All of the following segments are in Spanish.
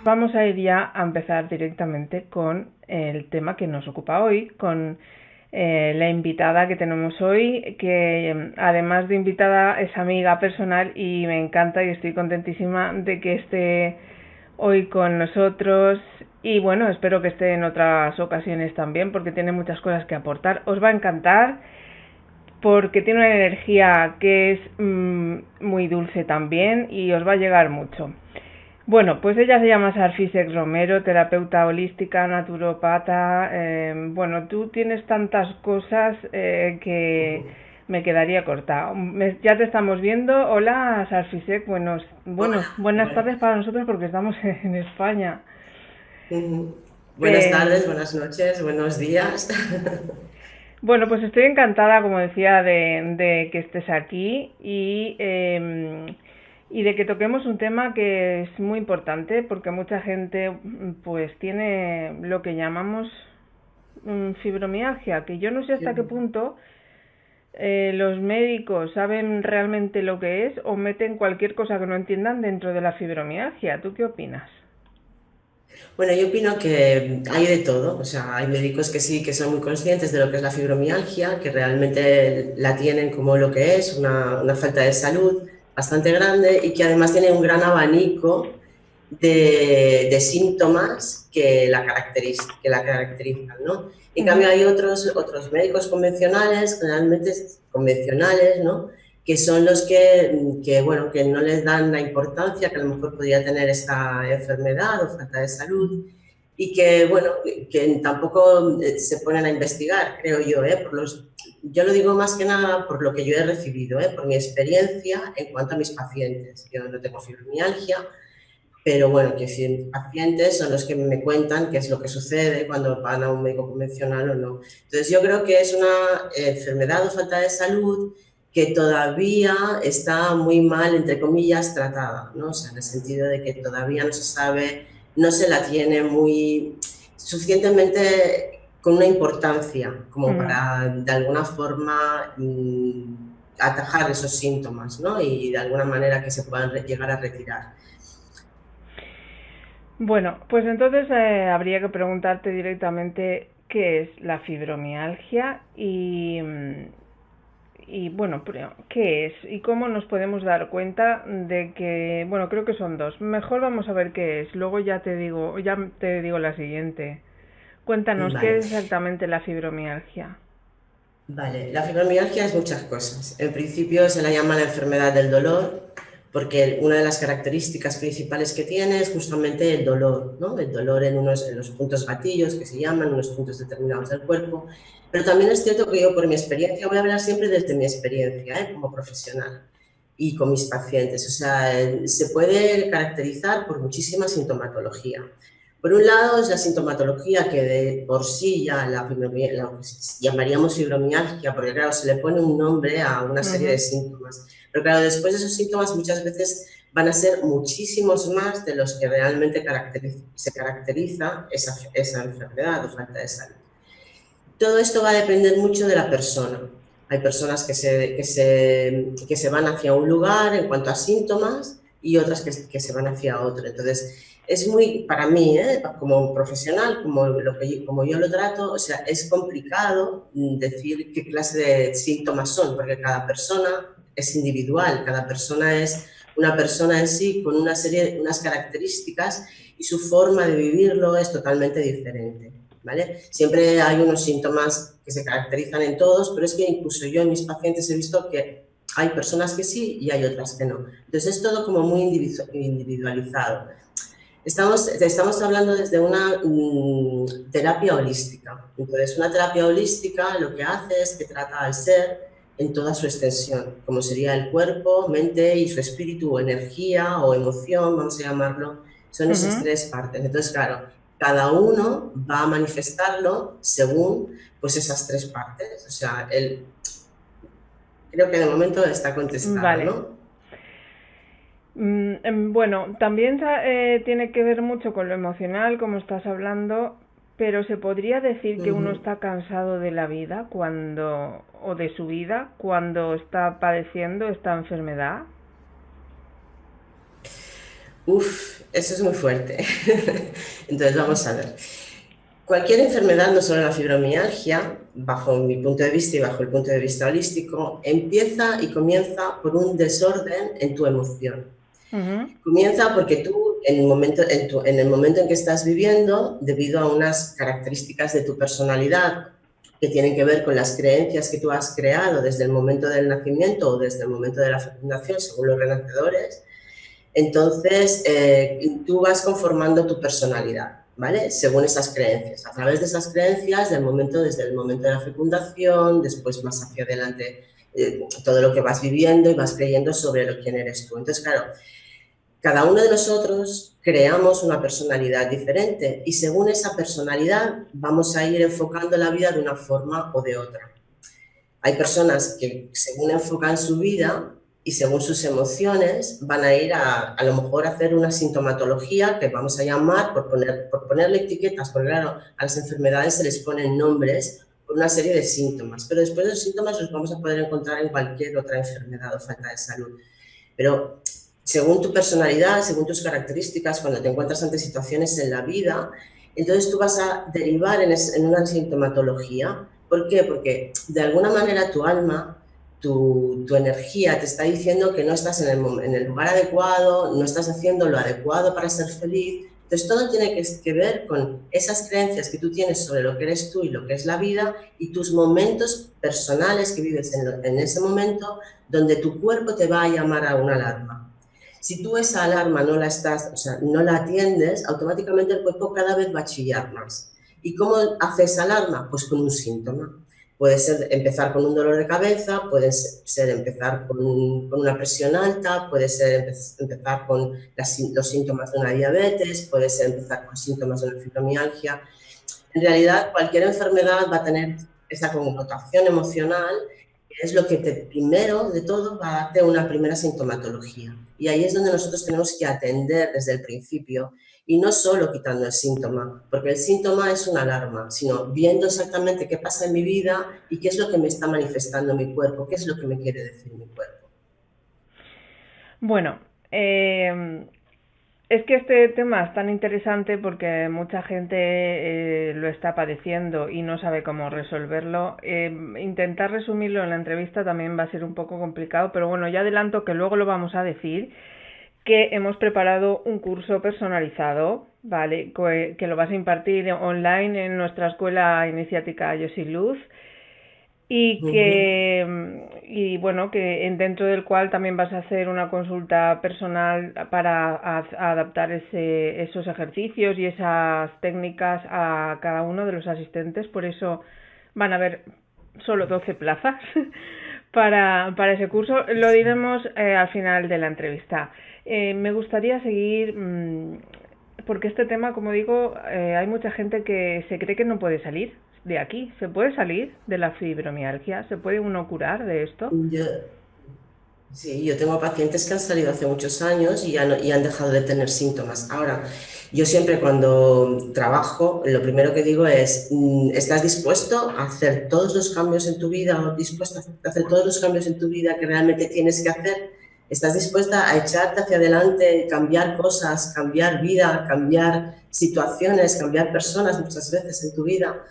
vamos a ir ya a empezar directamente con el tema que nos ocupa hoy, con la invitada que tenemos hoy, que además de invitada es amiga personal y me encanta y estoy contentísima de que esté hoy con nosotros y bueno, espero que esté en otras ocasiones también porque tiene muchas cosas que aportar. Os va a encantar porque tiene una energía que es muy dulce también y os va a llegar mucho. Bueno, pues ella se llama Sarfisek Romero, terapeuta holística, naturopata. Bueno, tú tienes tantas cosas que me quedaría corta. Ya te estamos viendo. Hola, Sarfisek. Buenas Bueno, tardes para nosotros porque estamos en España. buenas Eh, tardes, buenas noches, buenos días. bueno, pues estoy encantada, como decía, de que estés aquí y de que toquemos un tema que es muy importante porque mucha gente pues tiene lo que llamamos fibromialgia, que yo no sé hasta qué punto los médicos saben realmente lo que es o meten cualquier cosa que no entiendan dentro de la fibromialgia. ¿Tú qué opinas? Bueno, yo opino que hay de todo, o sea, hay médicos que sí, que son muy conscientes de lo que es la fibromialgia, que realmente la tienen como lo que es, una falta de salud bastante grande y que además tienen un gran abanico de síntomas que la caracterizan, ¿no? En Ujú. cambio, hay otros médicos convencionales, generalmente convencionales, ¿no? Que son los bueno, que no les dan la importancia que a lo mejor podría tener esta enfermedad o falta de salud y que, bueno, que tampoco se ponen a investigar, creo yo, yo lo digo más que nada por lo que yo he recibido, por mi experiencia en cuanto a mis pacientes. Yo no tengo fibromialgia, pero bueno, que si mis pacientes son los que me cuentan qué es lo que sucede cuando van a un médico convencional o no. Entonces yo creo que es una enfermedad o falta de salud que todavía está muy mal, entre comillas, tratada, ¿no? O sea, en el sentido de que todavía no se sabe, no se la tiene muy suficientemente con una importancia como Mm. para de alguna forma atajar esos síntomas, ¿no? Y de alguna manera que se puedan llegar a retirar. Bueno, pues entonces habría que preguntarte directamente qué es la fibromialgia y bueno, qué es y cómo nos podemos dar cuenta de que, bueno, creo que son dos. Mejor vamos a ver qué es, luego ya te digo la siguiente. Cuéntanos qué Vale. es exactamente la fibromialgia. Vale, la fibromialgia es muchas cosas. En principio se la llama la enfermedad del dolor, porque una de las características principales que tiene es justamente el dolor, ¿no? El dolor en los puntos gatillos que se llaman, en unos puntos determinados del cuerpo. Pero también es cierto que yo, por mi experiencia, voy a hablar siempre desde mi experiencia, como profesional y con mis pacientes. O sea, se puede caracterizar por muchísima sintomatología. Por un lado es la sintomatología que de por sí ya la que llamaríamos fibromialgia, porque claro, se le pone un nombre a una serie de Ujú. síntomas. Pero claro, después de esos síntomas muchas veces van a ser muchísimos más de los que realmente se caracteriza esa enfermedad o falta de salud. Todo esto va a depender mucho de la persona. Hay personas que se van hacia un lugar en cuanto a síntomas y otras que se van hacia otro. Entonces, es muy, para mí, como profesional, como yo lo trato, o sea, es complicado decir qué clase de síntomas son, porque cada persona es individual, cada persona es una persona en sí con unas características y su forma de vivirlo es totalmente diferente. ¿Vale? Siempre hay unos síntomas que se caracterizan en todos, pero es que incluso yo en mis pacientes he visto que hay personas que sí y hay otras que no. Entonces es todo como muy individualizado. Estamos hablando desde una terapia holística. Entonces, una terapia holística lo que hace es que trata al ser en toda su extensión, como sería el cuerpo, mente y su espíritu o energía o emoción, vamos a llamarlo, son esas Ujú. tres partes. Entonces, claro, cada uno va a manifestarlo según pues esas tres partes. O sea, creo que de momento está contestado, Vale. ¿no? Bueno, también tiene que ver mucho con lo emocional, como estás hablando, pero se podría decir Uh que uno -huh. está cansado de la vida o de su vida, cuando está padeciendo esta enfermedad. Uf, eso es muy fuerte. Entonces, vamos a ver. Cualquier enfermedad, no solo la fibromialgia, bajo mi punto de vista y bajo el punto de vista holístico, empieza y comienza por un desorden en tu emoción. Comienza porque tú, en el momento en que estás viviendo, debido a unas características de tu personalidad que tienen que ver con las creencias que tú has creado desde el momento del nacimiento o desde el momento de la fecundación, según los renacedores, entonces tú vas conformando tu personalidad, ¿vale? Según esas creencias. A través de esas creencias, desde el momento de la fecundación, después más hacia adelante, todo lo que vas viviendo y vas creyendo sobre quién eres tú. Entonces, claro, cada uno de nosotros creamos una personalidad diferente y según esa personalidad vamos a ir enfocando la vida de una forma o de otra. Hay personas que según enfocan su vida y según sus emociones van a ir a lo mejor a hacer una sintomatología que vamos a llamar, por ponerle etiquetas, porque claro, a las enfermedades se les ponen nombres por una serie de síntomas, pero después de los síntomas los vamos a poder encontrar en cualquier otra enfermedad o falta de salud. Pero según tu personalidad, según tus características, cuando te encuentras ante situaciones en la vida, entonces tú vas a derivar en una sintomatología. ¿Por qué? Porque de alguna manera tu alma, tu energía te está diciendo que no estás en el lugar adecuado, no estás haciendo lo adecuado para ser feliz. Entonces todo tiene que ver con esas creencias que tú tienes sobre lo que eres tú y lo que es la vida y tus momentos personales que vives en ese momento donde tu cuerpo te va a llamar a una alarma. Si tú esa alarma no la atiendes, automáticamente el cuerpo cada vez va a chillar más. ¿Y cómo hace esa alarma? Pues con un síntoma. Puede ser empezar con un dolor de cabeza, puede ser empezar con una presión alta, puede ser empezar con los síntomas de una diabetes, puede ser empezar con síntomas de una fibromialgia. En realidad, cualquier enfermedad va a tener esa connotación emocional, que es lo que primero de todo va a darte una primera sintomatología. Y ahí es donde nosotros tenemos que atender desde el principio y no solo quitando el síntoma, porque el síntoma es una alarma, sino viendo exactamente qué pasa en mi vida y qué es lo que me está manifestando mi cuerpo, qué es lo que me quiere decir mi cuerpo. Bueno, es que este tema es tan interesante porque mucha gente lo está padeciendo y no sabe cómo resolverlo. Intentar resumirlo en la entrevista también va a ser un poco complicado, pero bueno, ya adelanto que luego lo vamos a decir, que hemos preparado un curso personalizado, ¿vale? Que lo vas a impartir online en nuestra escuela iniciática Yo Soy Luz y bueno, que dentro del cual también vas a hacer una consulta personal para adaptar esos ejercicios y esas técnicas a cada uno de los asistentes. Por eso van a haber solo 12 plazas para ese curso. Lo diremos al final de la entrevista. Me gustaría seguir porque este tema, como digo, hay mucha gente que se cree que no puede salir de aquí. ¿Se puede salir de la fibromialgia? ¿Se puede uno curar de esto? Yo, Sí, yo tengo pacientes que han salido hace muchos años y han dejado de tener síntomas. Ahora, yo siempre cuando trabajo, lo primero que digo es, ¿estás dispuesto a hacer todos los cambios en tu vida o dispuesta a hacer todos los cambios en tu vida que realmente tienes que hacer? ¿Estás dispuesta a echarte hacia adelante, cambiar cosas, cambiar vida, cambiar situaciones, cambiar personas muchas veces en tu vida?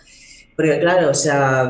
Porque claro, o sea,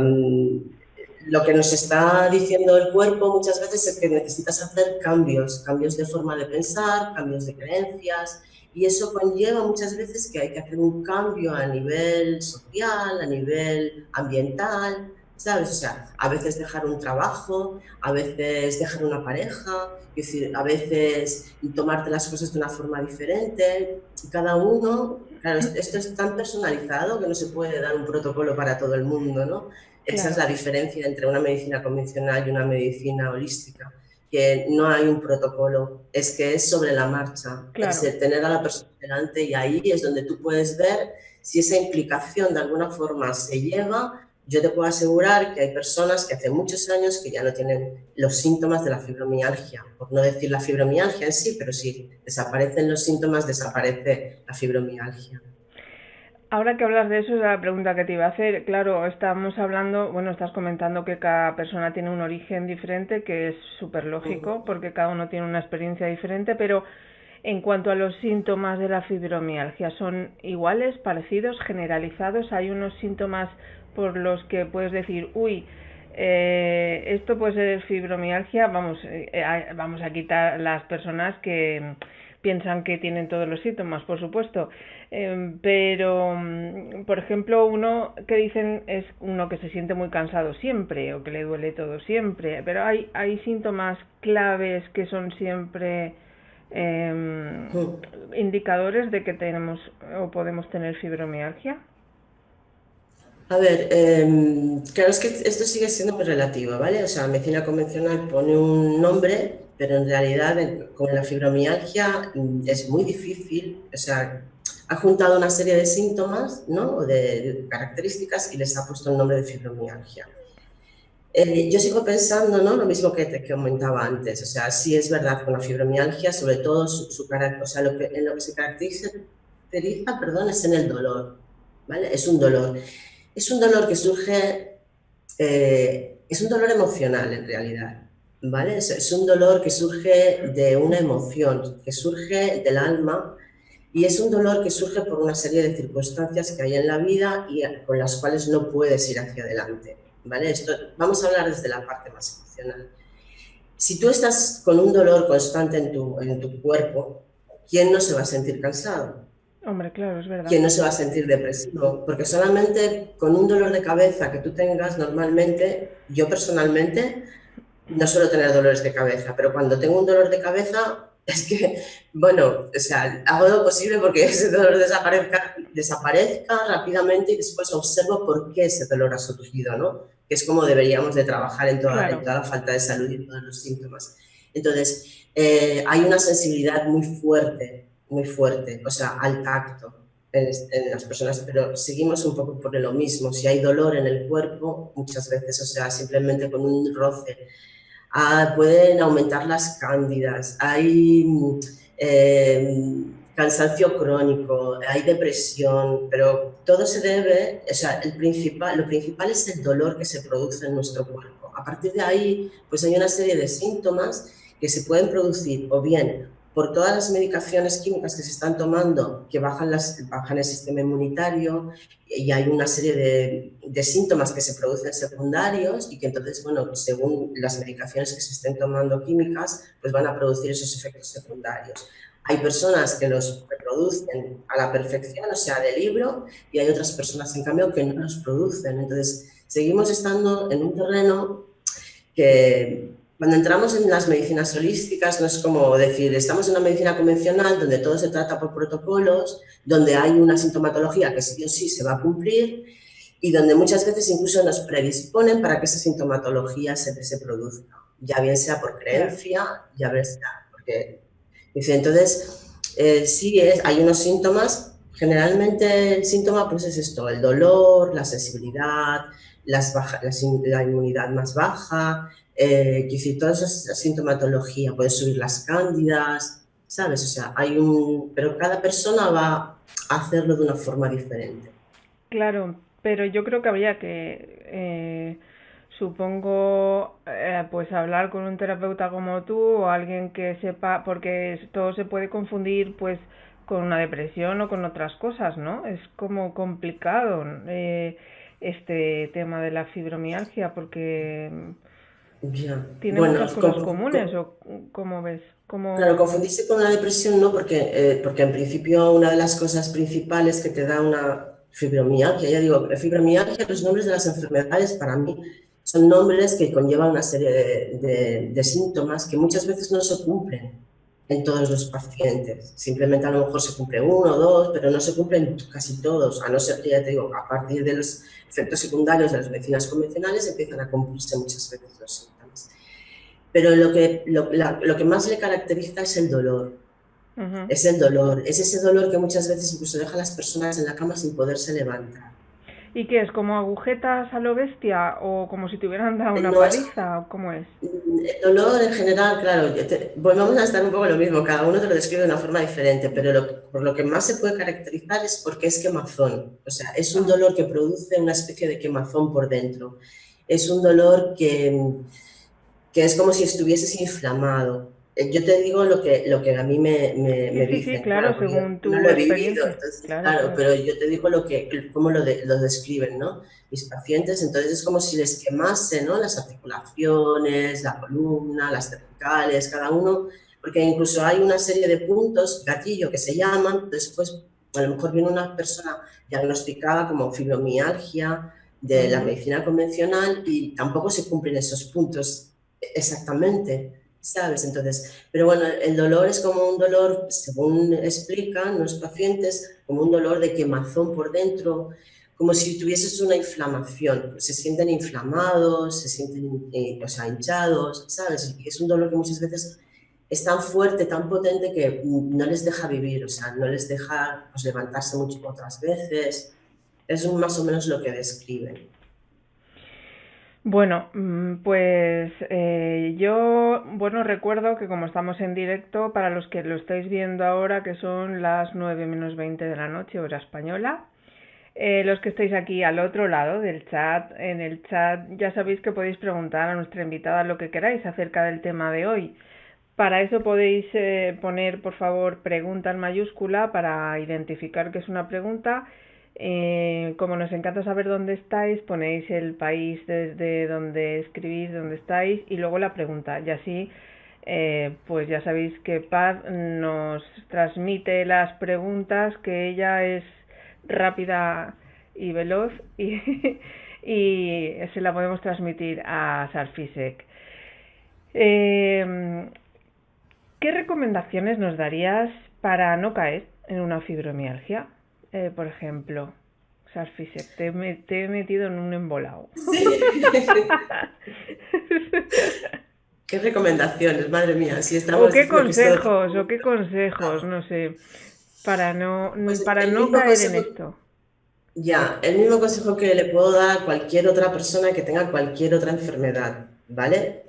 lo que nos está diciendo el cuerpo muchas veces es que necesitas hacer cambios, cambios de forma de pensar, cambios de creencias, y eso conlleva muchas veces que hay que hacer un cambio a nivel social, a nivel ambiental, ¿sabes? O sea, a veces dejar un trabajo, a veces dejar una pareja, es decir, a veces tomarte las cosas de una forma diferente. Cada uno, claro, esto es tan personalizado que no se puede dar un protocolo para todo el mundo, ¿no? Esa es Claro, la diferencia entre una medicina convencional y una medicina holística, que no hay un protocolo, es que es sobre la marcha, es claro. tener a la persona delante y ahí es donde tú puedes ver si esa implicación de alguna forma se lleva. Yo te puedo asegurar que hay personas que hace muchos años que ya no tienen los síntomas de la fibromialgia, por no decir la fibromialgia en sí, pero si desaparecen los síntomas, desaparece la fibromialgia. Ahora que hablas de eso, es la pregunta que te iba a hacer. Claro, estamos hablando, bueno, estás comentando que cada persona tiene un origen diferente, que es súper lógico, porque cada uno tiene una experiencia diferente, pero En cuanto a los síntomas de la fibromialgia, ¿son iguales, parecidos, generalizados? ¿Hay unos síntomas por los que puedes decir, uy, esto puede ser fibromialgia? Vamos a quitar las personas que piensan que tienen todos los síntomas, por supuesto, pero por ejemplo, uno que dicen es uno que se siente muy cansado siempre o que le duele todo siempre, pero hay síntomas claves que son siempre indicadores de que tenemos o podemos tener fibromialgia. A ver, claro, es que esto sigue siendo muy relativo, ¿vale? O sea, medicina convencional pone un nombre, pero en realidad con la fibromialgia es muy difícil, o sea, ha juntado una serie de síntomas, ¿no? O de características y les ha puesto el nombre de fibromialgia. Yo sigo pensando, ¿no? Lo mismo que te comentaba antes, o sea, sí es verdad con la fibromialgia, sobre todo su carácter, o sea, en lo que se caracteriza, perdón, es en el dolor, ¿vale? Es un dolor. Es un dolor que surge, es un dolor emocional en realidad, ¿vale? Es un dolor que surge de una emoción, que surge del alma y es un dolor que surge por una serie de circunstancias que hay en la vida y con las cuales no puedes ir hacia adelante, ¿vale? Vamos a hablar desde la parte más emocional. Si tú estás con un dolor constante en tu cuerpo, ¿quién no se va a sentir cansado? Hombre, claro, es verdad. ¿Quién no se va a sentir depresivo? Porque solamente con un dolor de cabeza que tú tengas normalmente, yo personalmente no suelo tener dolores de cabeza, pero cuando tengo un dolor de cabeza es que, bueno, o sea, hago lo posible porque ese dolor desaparezca rápidamente y después observo por qué ese dolor ha surgido, ¿no? Que es como deberíamos de trabajar en toda la falta de salud y en todos los síntomas. Entonces, hay una sensibilidad muy fuerte, o sea, al tacto en las personas, pero seguimos un poco por lo mismo. Si hay dolor en el cuerpo, muchas veces, o sea, simplemente con un roce, pueden aumentar las cándidas, hay cansancio crónico, hay depresión, pero todo se debe, o sea, lo principal es el dolor que se produce en nuestro cuerpo. A partir de ahí, pues hay una serie de síntomas que se pueden producir o bien por todas las medicaciones químicas que se están tomando, que bajan el sistema inmunitario, y hay una serie de síntomas que se producen secundarios y que entonces, bueno, según las medicaciones que se estén tomando químicas, pues van a producir esos efectos secundarios. Hay personas que los reproducen a la perfección, o sea, de libro, y hay otras personas, en cambio, que no los producen. Entonces, seguimos estando en un terreno que cuando entramos en las medicinas holísticas no es como decir, estamos en una medicina convencional donde todo se trata por protocolos, donde hay una sintomatología que sí o sí se va a cumplir y donde muchas veces incluso nos predisponen para que esa sintomatología se produzca, ya bien sea por creencia, ya bien sea porque... Dice, entonces, sí, hay unos síntomas, generalmente el síntoma pues es esto, el dolor, la sensibilidad, la inmunidad más baja, toda esa sintomatología, puede subir las cándidas, ¿sabes? O sea, pero cada persona va a hacerlo de una forma diferente. Claro, pero yo creo que habría que, supongo, pues hablar con un terapeuta como tú o alguien que sepa, porque todo se puede confundir, pues, con una depresión o con otras cosas, ¿no? Es como complicado, este tema de la fibromialgia, porque Ya. tiene Bueno, muchas cosas comunes, ¿o cómo ves? claro, confundirse con una depresión no, porque en principio una de las cosas principales que te da una fibromialgia, ya digo, fibromialgia, los nombres de las enfermedades para mí son nombres que conllevan una serie de síntomas que muchas veces no se cumplen en todos los pacientes. Simplemente a lo mejor se cumple uno o dos, pero no se cumplen casi todos, a no ser que, ya te digo, a partir de los efectos secundarios de las medicinas convencionales empiezan a cumplirse muchas veces los síntomas. Pero lo que más le caracteriza es el dolor. Uh-huh. Es el dolor, es ese dolor que muchas veces incluso deja a las personas en la cama sin poderse levantar. ¿Y qué es? ¿Como agujetas a lo bestia o como si te hubieran dado una No es paliza o cómo es? el dolor en general, claro, volvemos a estar un poco lo mismo, cada uno te lo describe de una forma diferente, pero por lo que más se puede caracterizar es porque es quemazón, o sea, es un Ah, dolor que produce una especie de quemazón por dentro, es un dolor que es como si estuvieses inflamado, yo te digo lo que a mí Sí, me sí, sí, dicen, claro, claro, porque yo según no tu lo he vivido, experiencia. entonces, Claro, claro, claro. pero yo te digo cómo lo describen, ¿no? Mis pacientes, entonces es como si les quemase, ¿no? Las articulaciones, la columna, las cervicales, cada uno, porque incluso hay una serie de puntos, gatillo, que se llaman, después a lo mejor viene una persona diagnosticada como fibromialgia de la medicina convencional y tampoco se cumplen esos puntos exactamente, ¿sabes? Entonces, pero bueno, el dolor es como un dolor, según explican los pacientes, como un dolor de quemazón por dentro, como si tuvieses una inflamación. Se sienten inflamados, se sienten o sea, hinchados, ¿sabes? Y es un dolor que muchas veces es tan fuerte, tan potente que no les deja vivir, o sea, no les deja pues, levantarse mucho otras veces. Es más o menos lo que describen. Bueno, pues yo, bueno, recuerdo que como estamos en directo, para los que lo estáis viendo ahora, que son las 9 menos 20 de la noche, hora española, los que estáis aquí al otro lado del chat, en el chat ya sabéis que podéis preguntar a nuestra invitada lo que queráis acerca del tema de hoy. Para eso podéis poner, por favor, pregunta en mayúscula para identificar que es una pregunta. Como nos encanta saber dónde estáis, ponéis el país desde donde escribís, dónde estáis y luego la pregunta. Y así, pues ya sabéis que Paz nos transmite las preguntas, que ella es rápida y veloz y, y se la podemos transmitir a Sarfisek. Eh, ¿Qué recomendaciones nos darías para no caer en una fibromialgia? Por ejemplo, Sarfisek, te he metido en un embolado. Sí. ¿Qué recomendaciones? Madre mía, si ¿O estamos qué diciendo que es todo consejos? ¿O qué consejos? No sé, pues para el no mismo caer en consejo, esto. ya, el mismo consejo que le puedo dar a cualquier otra persona que tenga cualquier otra enfermedad, ¿vale?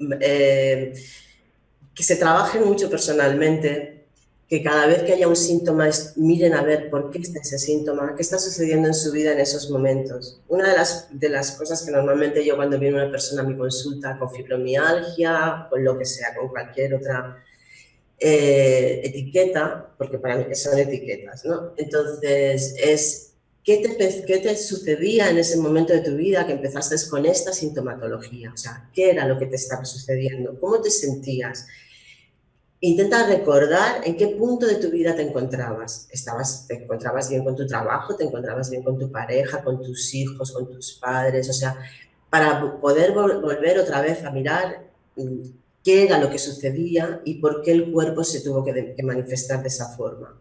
Que se trabaje mucho personalmente, que cada vez que haya un síntoma miren a ver por qué está ese síntoma, qué está sucediendo en su vida en esos momentos. Una de las cosas que normalmente yo cuando viene una persona a mi consulta con fibromialgia, con lo que sea, con cualquier otra etiqueta, porque para mí son etiquetas, ¿no? Entonces, ¿qué te sucedía en ese momento de tu vida que empezaste con esta sintomatología? O sea, ¿qué era lo que te estaba sucediendo? ¿Cómo te sentías? Intenta recordar en qué punto de tu vida te encontrabas. ¿Te encontrabas bien con tu trabajo? ¿Te encontrabas bien con tu pareja, con tus hijos, con tus padres? O sea, para poder volver otra vez a mirar qué era lo que sucedía y por qué el cuerpo se tuvo que manifestar de esa forma.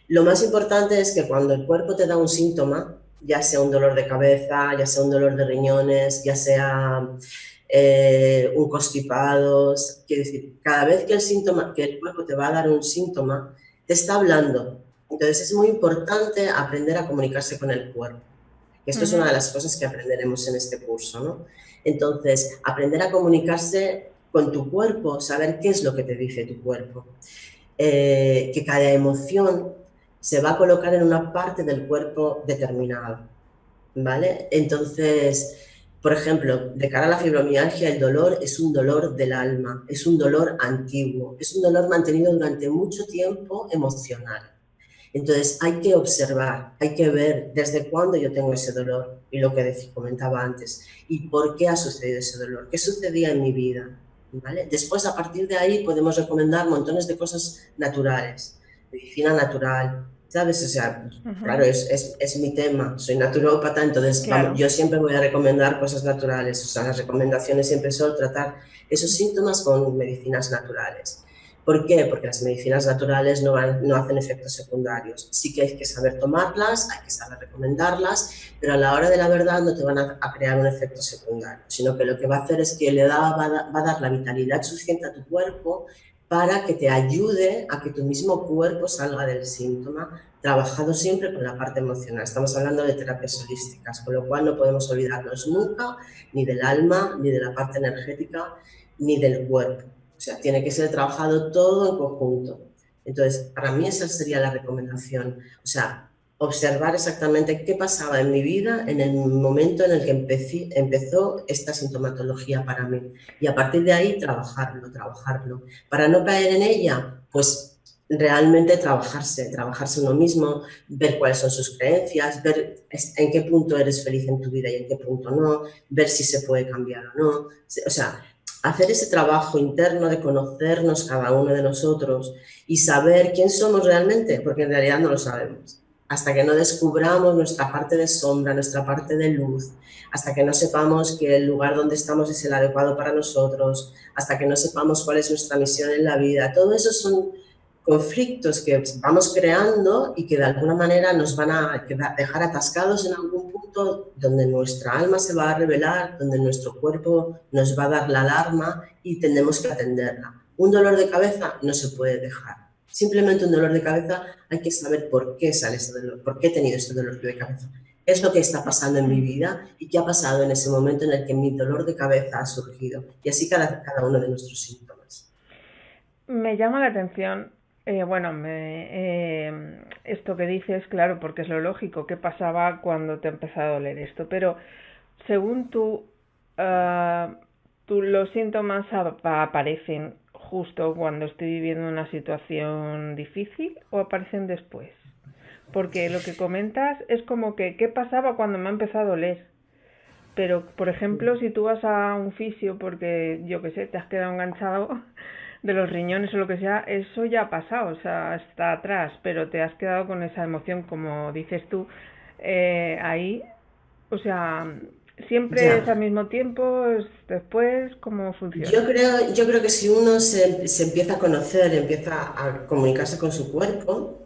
Lo más importante es que cuando el cuerpo te da un síntoma, ya sea un dolor de cabeza, ya sea un dolor de riñones, ya sea un constipado, quiere decir, cada vez que el cuerpo te va a dar un síntoma, te está hablando. Entonces es muy importante aprender a comunicarse con el cuerpo. Esto es una de las cosas que aprenderemos en este curso, ¿no? Entonces, aprender a comunicarse con tu cuerpo, saber qué es lo que te dice tu cuerpo. Que cada emoción se va a colocar en una parte del cuerpo determinada, ¿vale? Entonces, por ejemplo, de cara a la fibromialgia, el dolor es un dolor del alma, es un dolor antiguo, es un dolor mantenido durante mucho tiempo emocional. Entonces, hay que observar, hay que ver desde cuándo yo tengo ese dolor y lo que comentaba antes, y por qué ha sucedido ese dolor, qué sucedía en mi vida, ¿vale? Después, a partir de ahí, podemos recomendar montones de cosas naturales, medicina natural, ¿sabes? O sea, claro, es mi tema, soy naturópata, entonces vamos, Claro. yo siempre voy a recomendar cosas naturales, o sea, las recomendaciones siempre son tratar esos síntomas con medicinas naturales. ¿Por qué? Porque las medicinas naturales no hacen efectos secundarios. Sí que hay que saber tomarlas, hay que saber recomendarlas, pero a la hora de la verdad no te van a crear un efecto secundario, sino que lo que va a hacer es que va a dar la vitalidad suficiente a tu cuerpo para que te ayude a que tu mismo cuerpo salga del síntoma, trabajado siempre con la parte emocional. Estamos hablando de terapias holísticas, con lo cual no podemos olvidarnos nunca ni del alma, ni de la parte energética, ni del cuerpo. O sea, tiene que ser trabajado todo en conjunto. Entonces, para mí esa sería la recomendación. O sea, observar exactamente qué pasaba en mi vida en el momento en el que empezó esta sintomatología para mí. Y a partir de ahí trabajarlo. Para no caer en ella, pues realmente trabajarse uno mismo, ver cuáles son sus creencias, ver en qué punto eres feliz en tu vida y en qué punto no, ver si se puede cambiar o no. O sea, hacer ese trabajo interno de conocernos cada uno de nosotros y saber quién somos realmente, porque en realidad no lo sabemos. Hasta que no descubramos nuestra parte de sombra, nuestra parte de luz, hasta que no sepamos que el lugar donde estamos es el adecuado para nosotros, hasta que no sepamos cuál es nuestra misión en la vida. Todo eso son conflictos que vamos creando y que de alguna manera nos van a dejar atascados en algún punto donde nuestra alma se va a revelar, donde nuestro cuerpo nos va a dar la alarma y tenemos que atenderla. Un dolor de cabeza no se puede dejar. Simplemente un dolor de cabeza, hay que saber por qué sale ese dolor, por qué he tenido este dolor de cabeza. ¿Qué es lo que está pasando en mi vida y qué ha pasado en ese momento en el que mi dolor de cabeza ha surgido? Y así cada uno de nuestros síntomas. Me llama la atención, bueno, esto que dices, claro, porque es lo lógico, qué pasaba cuando te empezó a doler esto, pero según los síntomas aparecen justo cuando estoy viviendo una situación difícil o aparecen después. Porque lo que comentas es como que, ¿qué pasaba cuando me ha empezado a doler? Pero, por ejemplo, si tú vas a un fisio porque, yo qué sé, te has quedado enganchado de los riñones o lo que sea, eso ya ha pasado, o sea, está atrás, pero te has quedado con esa emoción, como dices tú, ahí, o sea, siempre es Ya. al mismo tiempo, es después, ¿cómo Yo funciona? creo, yo creo que si uno se empieza a conocer, empieza a comunicarse con su cuerpo,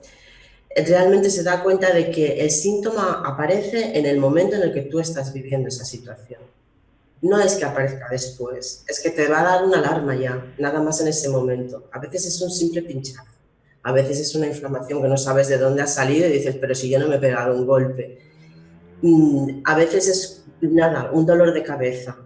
realmente se da cuenta de que el síntoma aparece en el momento en el que tú estás viviendo esa situación. No es que aparezca después, es que te va a dar una alarma ya, nada más en ese momento. A veces es un simple pinchazo, a veces es una inflamación que no sabes de dónde ha salido y dices, pero si yo no me he pegado un golpe. A veces es nada, un dolor de cabeza.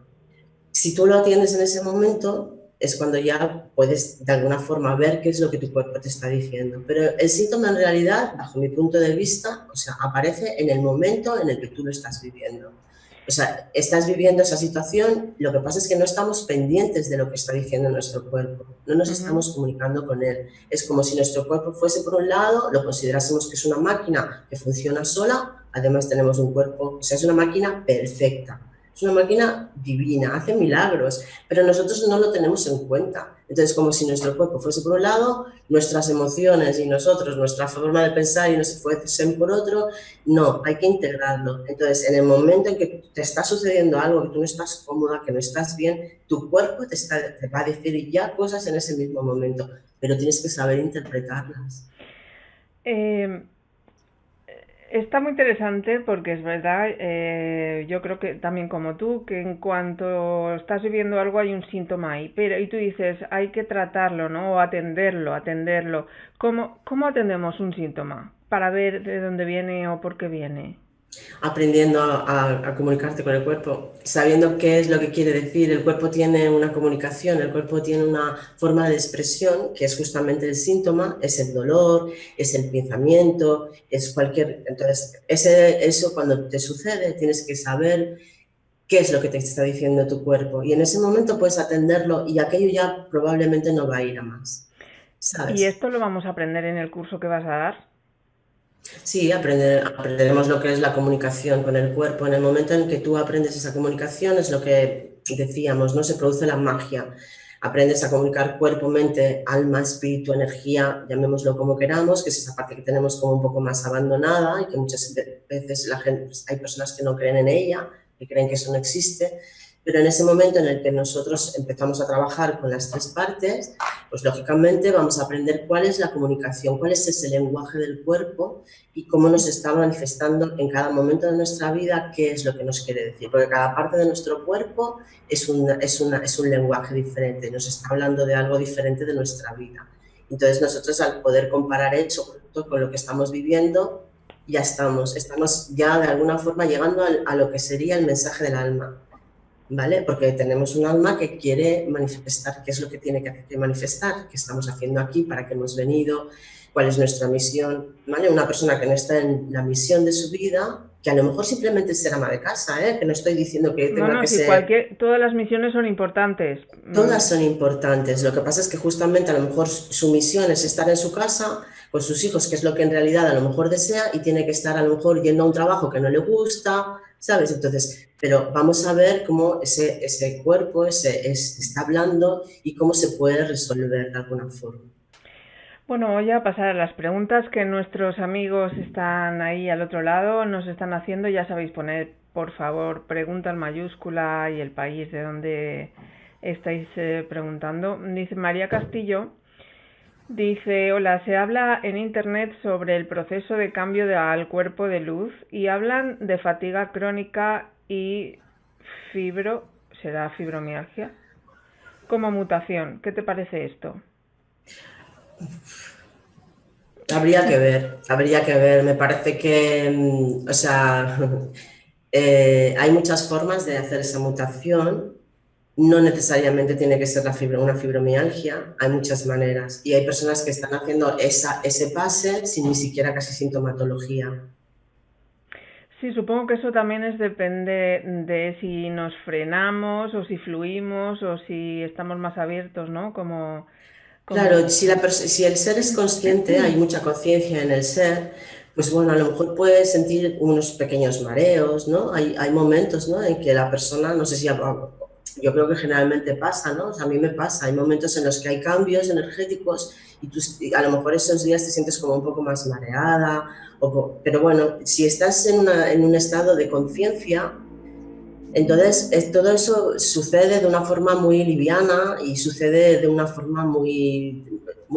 Si tú lo atiendes en ese momento, es cuando ya puedes de alguna forma ver qué es lo que tu cuerpo te está diciendo. Pero el síntoma en realidad, bajo mi punto de vista, o sea, aparece en el momento en el que tú lo estás viviendo. O sea, estás viviendo esa situación, lo que pasa es que no estamos pendientes de lo que está diciendo nuestro cuerpo, no nos Ujú. estamos comunicando con él. Es como si nuestro cuerpo fuese por un lado, lo considerásemos que es una máquina que funciona sola, además tenemos un cuerpo, o sea, es una máquina perfecta. Es una máquina divina, hace milagros, pero nosotros no lo tenemos en cuenta. Entonces, como si nuestro cuerpo fuese por un lado, nuestras emociones y nosotros, nuestra forma de pensar y nos fuesen por otro, no, hay que integrarlo. Entonces, en el momento en que te está sucediendo algo, que tú no estás cómoda, que no estás bien, tu cuerpo te va a decir ya cosas en ese mismo momento, pero tienes que saber interpretarlas. Eh, Está muy interesante porque es verdad, yo creo que también como tú, que en cuanto estás viviendo algo hay un síntoma ahí, pero y tú dices, hay que tratarlo, ¿no? O atenderlo, atenderlo. ¿Cómo atendemos un síntoma? Para ver de dónde viene o por qué viene. Aprendiendo a comunicarte con el cuerpo, sabiendo qué es lo que quiere decir. El cuerpo tiene una comunicación, el cuerpo tiene una forma de expresión que es justamente el síntoma, es el dolor, es el pensamiento, es cualquier... Entonces, eso cuando te sucede tienes que saber qué es lo que te está diciendo tu cuerpo y en ese momento puedes atenderlo y aquello ya probablemente no va a ir a más, Y ¿sabes? esto lo vamos a aprender en el curso que vas a dar. Sí, aprenderemos lo que es la comunicación con el cuerpo. En el momento en que tú aprendes esa comunicación es lo que decíamos, ¿no? Se produce la magia. Aprendes a comunicar cuerpo, mente, alma, espíritu, energía, llamémoslo como queramos, que es esa parte que tenemos como un poco más abandonada y que muchas veces la gente, pues, hay personas que no creen en ella, que creen que eso no existe. Pero en ese momento en el que nosotros empezamos a trabajar con las tres partes, pues lógicamente vamos a aprender cuál es la comunicación, cuál es ese lenguaje del cuerpo y cómo nos está manifestando en cada momento de nuestra vida qué es lo que nos quiere decir. Porque cada parte de nuestro cuerpo es un lenguaje diferente, nos está hablando de algo diferente de nuestra vida. Entonces nosotros al poder comparar eso con lo que estamos viviendo, ya estamos ya de alguna forma llegando a lo que sería el mensaje del alma. ¿Vale? Porque tenemos un alma que quiere manifestar qué es lo que tiene que manifestar, qué estamos haciendo aquí, para qué hemos venido, cuál es nuestra misión, ¿vale? Una persona que no está en la misión de su vida, que a lo mejor simplemente es ser ama de casa, ¿eh? Que no estoy diciendo que No, tenga no, que sí, ser. todas las misiones son importantes. Todas son importantes. Lo que pasa es que justamente a lo mejor su misión es estar en su casa con sus hijos, que es lo que en realidad a lo mejor desea, y tiene que estar a lo mejor yendo a un trabajo que no le gusta, ¿sabes? Entonces, pero vamos a ver cómo ese cuerpo está hablando y cómo se puede resolver de alguna forma. Bueno, voy a pasar a las preguntas que nuestros amigos están ahí al otro lado, nos están haciendo. Ya sabéis, poner, por favor, pregunta en mayúscula y el país de donde estáis preguntando. Dice María Castillo, dice, hola, se habla en internet sobre el proceso de cambio al cuerpo de luz y hablan de fatiga crónica y ¿será fibromialgia? Como mutación. ¿Qué te parece esto? Habría que ver. Me parece que, o sea, hay muchas formas de hacer esa mutación. No necesariamente tiene que ser una fibromialgia, hay muchas maneras. Y hay personas que están haciendo ese pase sin ni siquiera casi sintomatología. Sí, supongo que eso también depende de si nos frenamos o si fluimos o si estamos más abiertos, ¿no? Claro, Como... si el ser es consciente, hay mucha conciencia en el ser, pues bueno, a lo mejor puede sentir unos pequeños mareos, ¿no? Hay momentos, ¿no? En que la persona, no sé si, yo creo que generalmente pasa, ¿no? O sea, a mí me pasa, hay momentos en los que hay cambios energéticos y a lo mejor esos días te sientes como un poco más mareada, pero bueno, si estás en un estado de conciencia, entonces, todo eso sucede de una forma muy liviana y sucede de una forma muy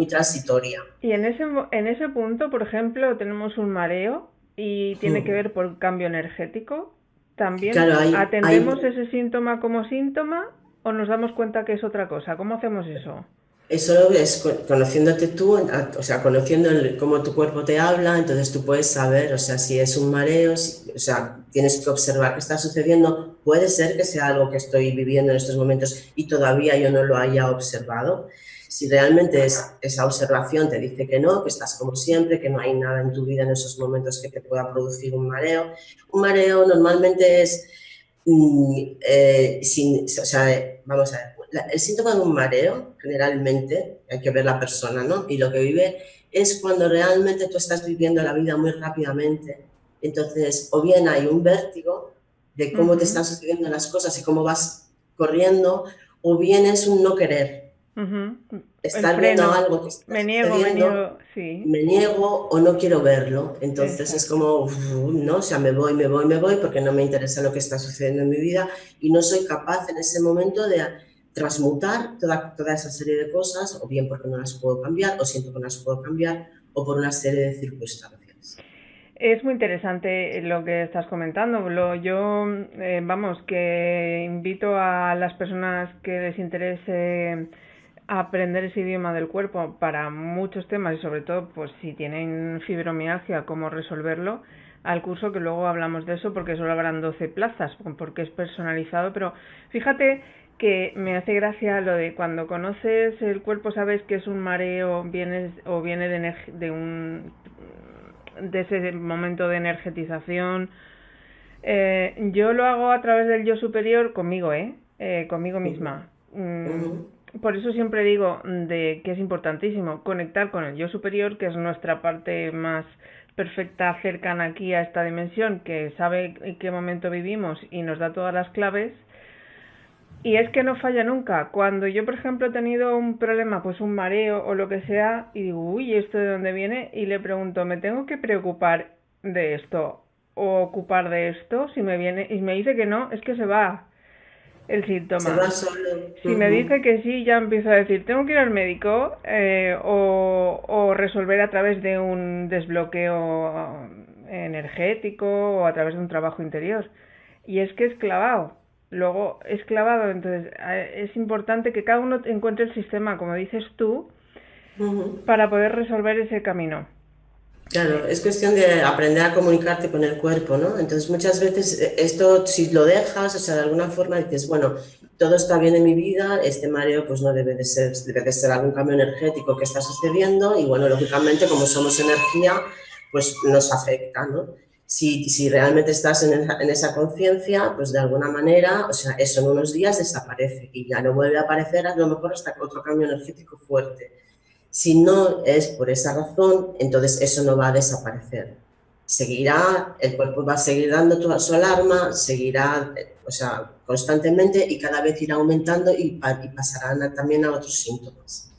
transitoria. Y en ese punto, por ejemplo, tenemos un mareo y tiene que ver por cambio energético. ¿También Claro, atendemos ese síntoma como síntoma o nos damos cuenta que es otra cosa? ¿Cómo hacemos eso? eso es conociéndote tú, o sea, conociendo cómo tu cuerpo te habla, entonces tú puedes saber, o sea, si es un mareo, o sea, tienes que observar qué está sucediendo. Puede ser que sea algo que estoy viviendo en estos momentos y todavía yo no lo haya observado. Si realmente esa observación te dice que no, que estás como siempre, que no hay nada en tu vida en esos momentos que te pueda producir un mareo normalmente es, o sea, vamos a ver, el síntoma de un mareo, generalmente, hay que ver la persona, ¿no? Y lo que vive es cuando realmente tú estás viviendo la vida muy rápidamente. Entonces, o bien hay un vértigo de cómo te Ujú, están sucediendo las cosas y cómo vas corriendo, o bien es un no querer, ujú. El estar viendo freno. algo que está sucediendo, Sí, me niego o no quiero verlo. Entonces es exacto. como, no, o sea, me voy porque no me interesa lo que está sucediendo en mi vida y no soy capaz en ese momento de transmutar toda esa serie de cosas, o bien porque no las puedo cambiar, o siento que no las puedo cambiar, o por una serie de circunstancias. Es muy interesante lo que estás comentando. Vamos, que invito a las personas que les interese aprender ese idioma del cuerpo para muchos temas y sobre todo, pues si tienen fibromialgia, cómo resolverlo, al curso que luego hablamos de eso porque solo habrán 12 plazas, porque es personalizado, pero fíjate que me hace gracia lo de cuando conoces el cuerpo sabes que es un mareo viene de ese momento de energetización. Yo lo hago a través del yo superior conmigo, conmigo misma. Por eso siempre digo de que es importantísimo conectar con el yo superior, que es nuestra parte más perfecta, cercana aquí a esta dimensión, que sabe en qué momento vivimos y nos da todas las claves. Y es que no falla nunca. Cuando yo, por ejemplo, he tenido un problema, pues un mareo o lo que sea, y digo, uy, ¿esto de dónde viene? Y le pregunto, ¿me tengo que preocupar de esto o ocupar de esto? Si me viene y me dice que no, es que se va el Se síntoma. va solo. Si me dice que sí, ya empiezo a decir, tengo que ir al médico o resolver a través de un desbloqueo energético o a través de un trabajo interior. Y es que es clavado. Luego es clavado, entonces es importante que cada uno encuentre el sistema, como dices tú, para poder resolver ese camino. Claro, es cuestión de aprender a comunicarte con el cuerpo, ¿no? Entonces muchas veces esto, si lo dejas, o sea, de alguna forma dices, bueno, todo está bien en mi vida, este mareo pues no debe de ser algún cambio energético que está sucediendo y bueno, lógicamente como somos energía, pues nos afecta, ¿no? Si realmente estás en esa conciencia, pues de alguna manera, o sea, eso en unos días desaparece y ya no vuelve a aparecer a lo mejor hasta otro cambio energético fuerte. Si no es por esa razón, entonces eso no va a desaparecer. Seguirá, el cuerpo va a seguir dando su alarma, seguirá, o sea, constantemente y cada vez irá aumentando y pasarán también a otros síntomas.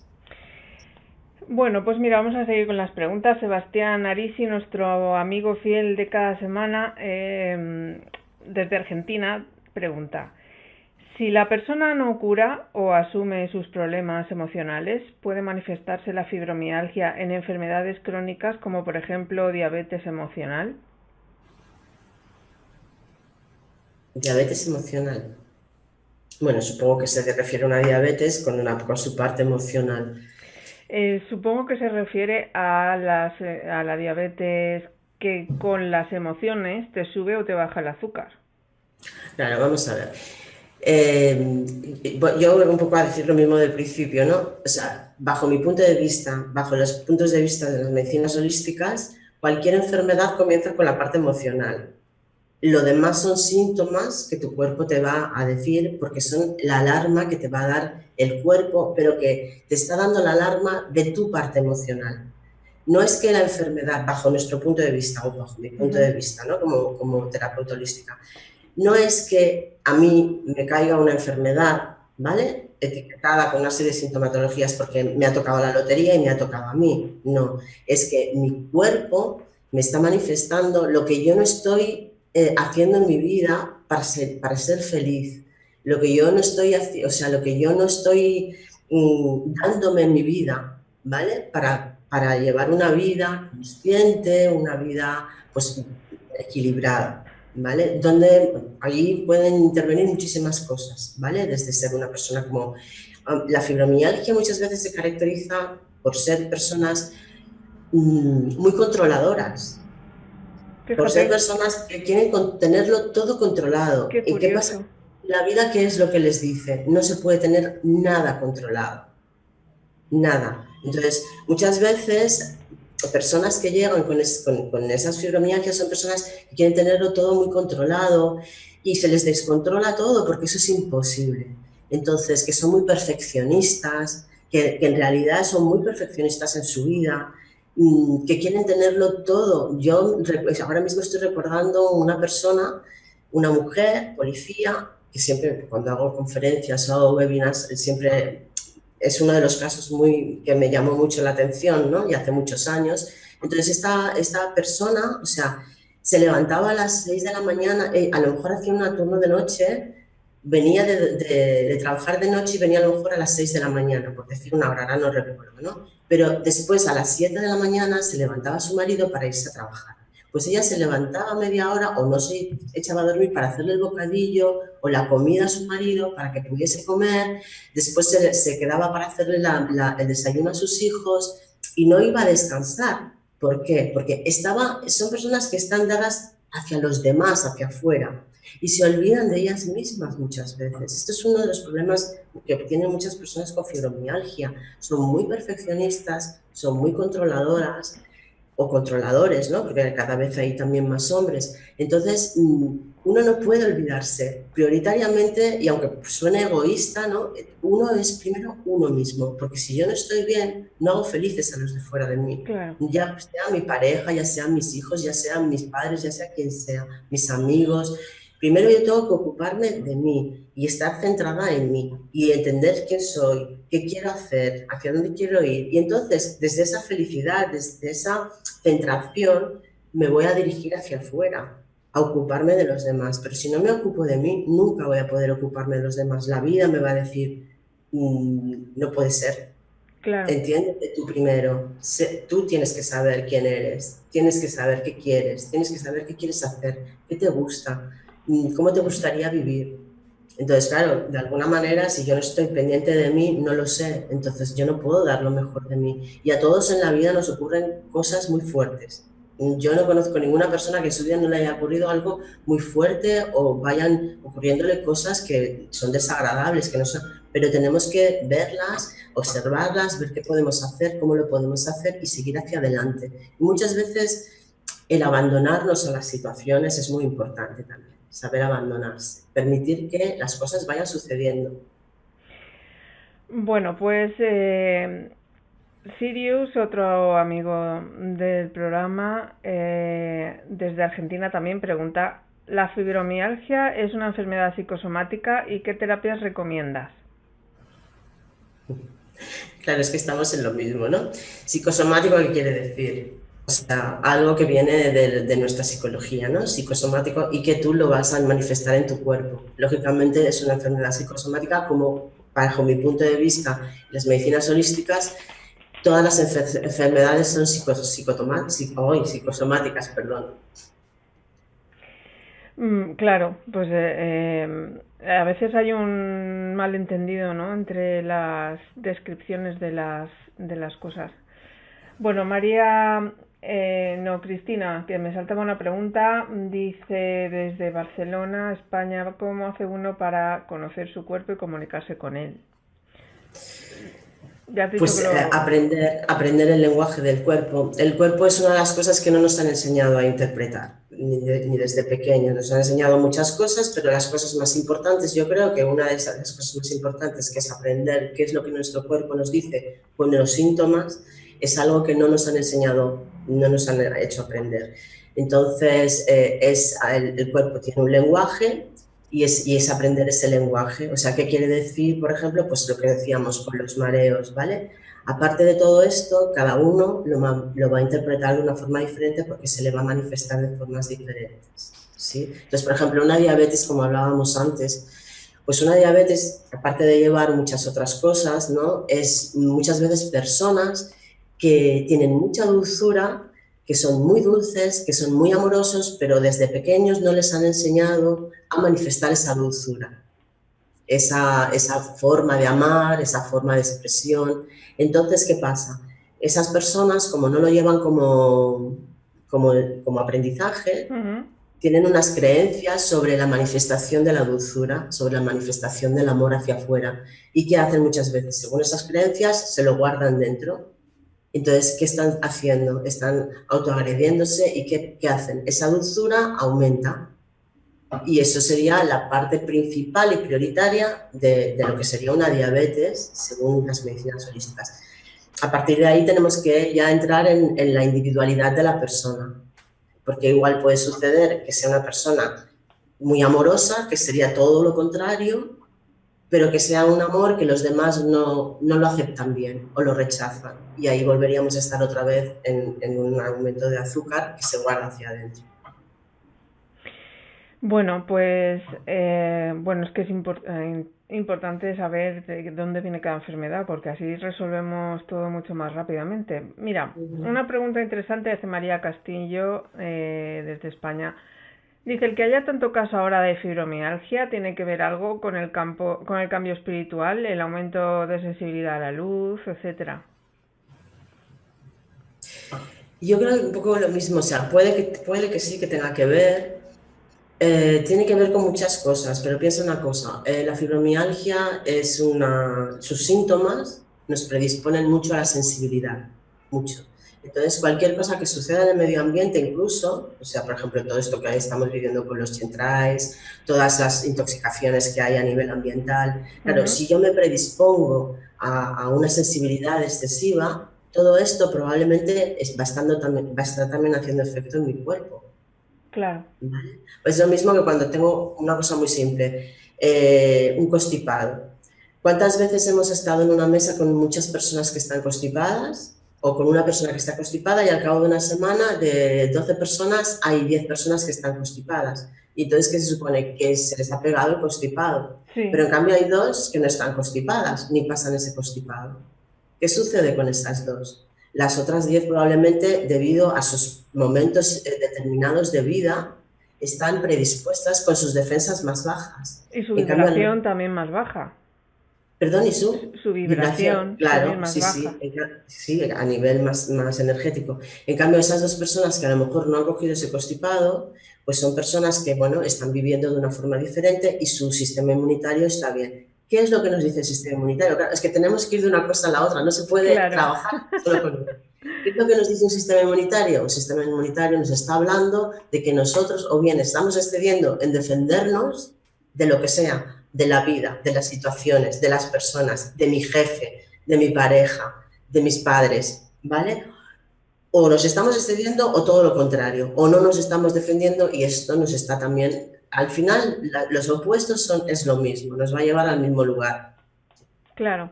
Bueno, pues mira, vamos a seguir con las preguntas. Sebastián Arisi, nuestro amigo fiel de cada semana, desde Argentina, pregunta: si la persona no cura o asume sus problemas emocionales, ¿puede manifestarse la fibromialgia en enfermedades crónicas como por ejemplo diabetes emocional? Diabetes emocional. Bueno, supongo que se refiere a una diabetes con su parte emocional. Supongo que se refiere a la diabetes que con las emociones te sube o te baja el azúcar. Claro, vamos a ver. Yo voy un poco a decir lo mismo del principio, ¿no? O sea, bajo mi punto de vista, bajo los puntos de vista de las medicinas holísticas, cualquier enfermedad comienza con la parte emocional. Lo demás son síntomas que tu cuerpo te va a decir porque son la alarma que te va a dar el cuerpo, pero que te está dando la alarma de tu parte emocional. No es que la enfermedad, bajo nuestro punto de vista o bajo mi punto de vista, ¿no? Como terapeuta holística, no es que a mí me caiga una enfermedad, ¿vale? Etiquetada con una serie de sintomatologías porque me ha tocado la lotería y me ha tocado a mí. No, es que mi cuerpo me está manifestando lo que yo no estoy haciendo en mi vida para ser feliz. Lo que yo no estoy haciendo, o sea, lo que yo no estoy dándome en mi vida, ¿vale? Para llevar una vida consciente, una vida pues equilibrada. ¿Vale? Donde ahí pueden intervenir muchísimas cosas, ¿vale? Desde ser una persona como... La fibromialgia muchas veces se caracteriza por ser personas muy controladoras, por ser Fíjate, personas que quieren tenerlo todo controlado. qué ¿Y qué pasa? curioso. La vida, ¿qué es lo que les dice? No se puede tener nada controlado, nada. Entonces, muchas veces personas que llegan con esas fibromialgias son personas que quieren tenerlo todo muy controlado y se les descontrola todo porque eso es imposible. Entonces, que son muy perfeccionistas, que en realidad son muy perfeccionistas en su vida, que quieren tenerlo todo. Yo ahora mismo estoy recordando una persona, una mujer, policía, que siempre cuando hago conferencias o hago webinars, siempre es uno de los casos que me llamó mucho la atención, ¿no? Y hace muchos años. Entonces, esta persona, o sea, se levantaba a las 6 de la mañana, a lo mejor hacía un turno de noche, venía de trabajar de noche y venía a lo mejor a las 6 de la mañana, por decir una hora, ahora no recuerdo, ¿no? Pero después a las 7 de la mañana se levantaba su marido para irse a trabajar. Pues ella se levantaba media hora o no se echaba a dormir para hacerle el bocadillo o la comida a su marido para que pudiese comer. Después se quedaba para hacerle el desayuno a sus hijos y no iba a descansar. ¿Por qué? Porque son personas que están dadas hacia los demás, hacia afuera, y se olvidan de ellas mismas muchas veces. Esto es uno de los problemas que tienen muchas personas con fibromialgia. Son muy perfeccionistas, son muy controladoras o controladores, ¿no? Porque cada vez hay también más hombres. Entonces, uno no puede olvidarse prioritariamente, y aunque suene egoísta, ¿no? Uno es primero uno mismo, porque si yo no estoy bien, no hago felices a los de fuera de mí. Claro. Ya sea mi pareja, ya sean mis hijos, ya sean mis padres, ya sea quien sea, mis amigos. Primero yo tengo que ocuparme de mí y estar centrada en mí y entender quién soy, qué quiero hacer, hacia dónde quiero ir. Y entonces, desde esa felicidad, desde esa centración, me voy a dirigir hacia afuera, a ocuparme de los demás. Pero si no me ocupo de mí, nunca voy a poder ocuparme de los demás. La vida me va a decir, no puede ser. Claro. Entiéndete tú primero. Tú tienes que saber quién eres, tienes que saber qué quieres, tienes que saber qué quieres hacer, qué te gusta, cómo te gustaría vivir. Entonces, claro, de alguna manera, si yo no estoy pendiente de mí, no lo sé. Entonces, yo no puedo dar lo mejor de mí. Y a todos en la vida nos ocurren cosas muy fuertes. Yo no conozco ninguna persona que en su vida no le haya ocurrido algo muy fuerte o vayan ocurriéndole cosas que son desagradables, que no son, pero tenemos que verlas, observarlas, ver qué podemos hacer, cómo lo podemos hacer y seguir hacia adelante. Y muchas veces el abandonarnos a las situaciones es muy importante también, saber abandonarse, permitir que las cosas vayan sucediendo. Bueno, pues Sirius, otro amigo del programa, desde Argentina también pregunta, ¿la fibromialgia es una enfermedad psicosomática y qué terapias recomiendas? Claro, es que estamos en lo mismo, ¿no? Psicosomático, ¿qué quiere decir? O sea, algo que viene de nuestra psicología, ¿no? Psicosomático y que tú lo vas a manifestar en tu cuerpo. Lógicamente es una enfermedad psicosomática como, bajo mi punto de vista, las medicinas holísticas, todas las enfermedades son psicosomáticas, perdón. Claro, pues a veces hay un malentendido, ¿no? Entre las descripciones de las cosas. Bueno, María, no, Cristina, que me saltaba una pregunta, dice desde Barcelona, España, ¿cómo hace uno para conocer su cuerpo y comunicarse con él? Ya has dicho que Pues lo... aprender el lenguaje del cuerpo. El cuerpo es una de las cosas que no nos han enseñado a interpretar, ni desde pequeños. Nos han enseñado muchas cosas, pero las cosas más importantes, yo creo que una de esas las cosas más importantes, que es aprender qué es lo que nuestro cuerpo nos dice con los síntomas, es algo que no nos han enseñado, no nos han hecho aprender. Entonces, el cuerpo tiene un lenguaje y es aprender ese lenguaje. O sea, ¿qué quiere decir, por ejemplo? Pues lo que decíamos con los mareos, ¿vale? Aparte de todo esto, cada uno lo va a interpretar de una forma diferente porque se le va a manifestar de formas diferentes, ¿sí? Entonces, por ejemplo, una diabetes, como hablábamos antes, pues una diabetes, aparte de llevar muchas otras cosas, ¿no? Es muchas veces personas que tienen mucha dulzura, que son muy dulces, que son muy amorosos, pero desde pequeños no les han enseñado a manifestar esa dulzura, esa forma de amar, esa forma de expresión. Entonces, ¿qué pasa? Esas personas, como no lo llevan como aprendizaje, Ujú. tienen unas creencias sobre la manifestación de la dulzura, sobre la manifestación del amor hacia afuera. ¿Y qué hacen muchas veces? Según esas creencias, se lo guardan dentro. Entonces, ¿qué están haciendo? Están autoagrediéndose y ¿qué hacen? Esa dulzura aumenta. Y eso sería la parte principal y prioritaria de lo que sería una diabetes, según las medicinas holísticas. A partir de ahí tenemos que ya entrar en la individualidad de la persona, porque igual puede suceder que sea una persona muy amorosa, que sería todo lo contrario, pero que sea un amor que los demás no lo aceptan bien o lo rechazan. Y ahí volveríamos a estar otra vez en un aumento de azúcar que se guarda hacia adentro. Bueno, pues bueno, es que es importante saber de dónde viene cada enfermedad, porque así resolvemos todo mucho más rápidamente. Mira, una pregunta interesante hace María Castillo desde España. Dice, el que haya tanto caso ahora de fibromialgia tiene que ver algo con el con el cambio espiritual, el aumento de sensibilidad a la luz, etcétera. Yo creo que un poco lo mismo, o sea, puede que sí que tenga que ver, tiene que ver con muchas cosas, pero piensa una cosa, la fibromialgia sus síntomas nos predisponen mucho a la sensibilidad, mucho. Entonces, cualquier cosa que suceda en el medio ambiente, incluso, o sea, por ejemplo, todo esto que ahí estamos viviendo con los chemtrails, todas las intoxicaciones que hay a nivel ambiental, claro, Ujú. si yo me predispongo a una sensibilidad excesiva, todo esto probablemente va a estar también haciendo efecto en mi cuerpo. Claro. ¿Vale? Pues lo mismo que cuando tengo una cosa muy simple, un constipado. ¿Cuántas veces hemos estado en una mesa con muchas personas que están constipadas o con una persona que está constipada y al cabo de una semana de 12 personas hay 10 personas que están constipadas? Y entonces, ¿qué se supone? Que se les ha pegado el constipado. Pero Sí. en cambio hay dos que no están constipadas ni pasan ese constipado. ¿Qué sucede con estas dos? Las otras 10 probablemente debido a sus momentos determinados de vida están predispuestas con sus defensas más bajas. Y su En cambio, vibración también más baja. perdón, ¿y su Su vibración? vibración también Claro, más sí, baja. sí, sí, a nivel más energético. En cambio, esas dos personas que a lo mejor no han cogido ese constipado, pues son personas que, bueno, están viviendo de una forma diferente y su sistema inmunitario está bien. ¿Qué es lo que nos dice el sistema inmunitario? Claro, es que tenemos que ir de una cosa a la otra, no se puede Claro. trabajar solo con uno. ¿Qué es lo que nos dice un sistema inmunitario? Un sistema inmunitario nos está hablando de que nosotros o bien estamos excediendo en defendernos de lo que sea, de la vida, de las situaciones, de las personas, de mi jefe, de mi pareja, de mis padres, ¿vale? O nos estamos excediendo o todo lo contrario, o no nos estamos defendiendo y esto nos está también, al final los opuestos es lo mismo, nos va a llevar al mismo lugar. Claro.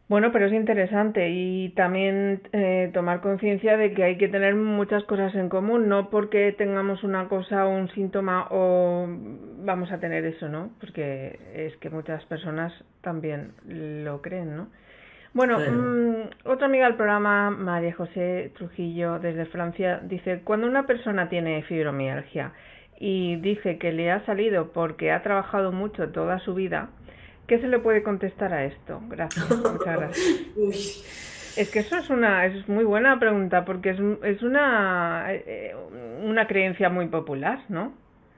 Bueno, pero es interesante y también tomar conciencia de que hay que tener muchas cosas en común, no porque tengamos una cosa o un síntoma o vamos a tener eso, ¿no? Porque es que muchas personas también lo creen, ¿no? Bueno, Claro. otra amiga del programa, María José Trujillo, desde Francia, dice, cuando una persona tiene fibromialgia y dice que le ha salido porque ha trabajado mucho toda su vida, ¿qué se le puede contestar a esto? Gracias, muchas gracias. Uy. Es que eso es muy buena pregunta porque es una creencia muy popular, ¿no?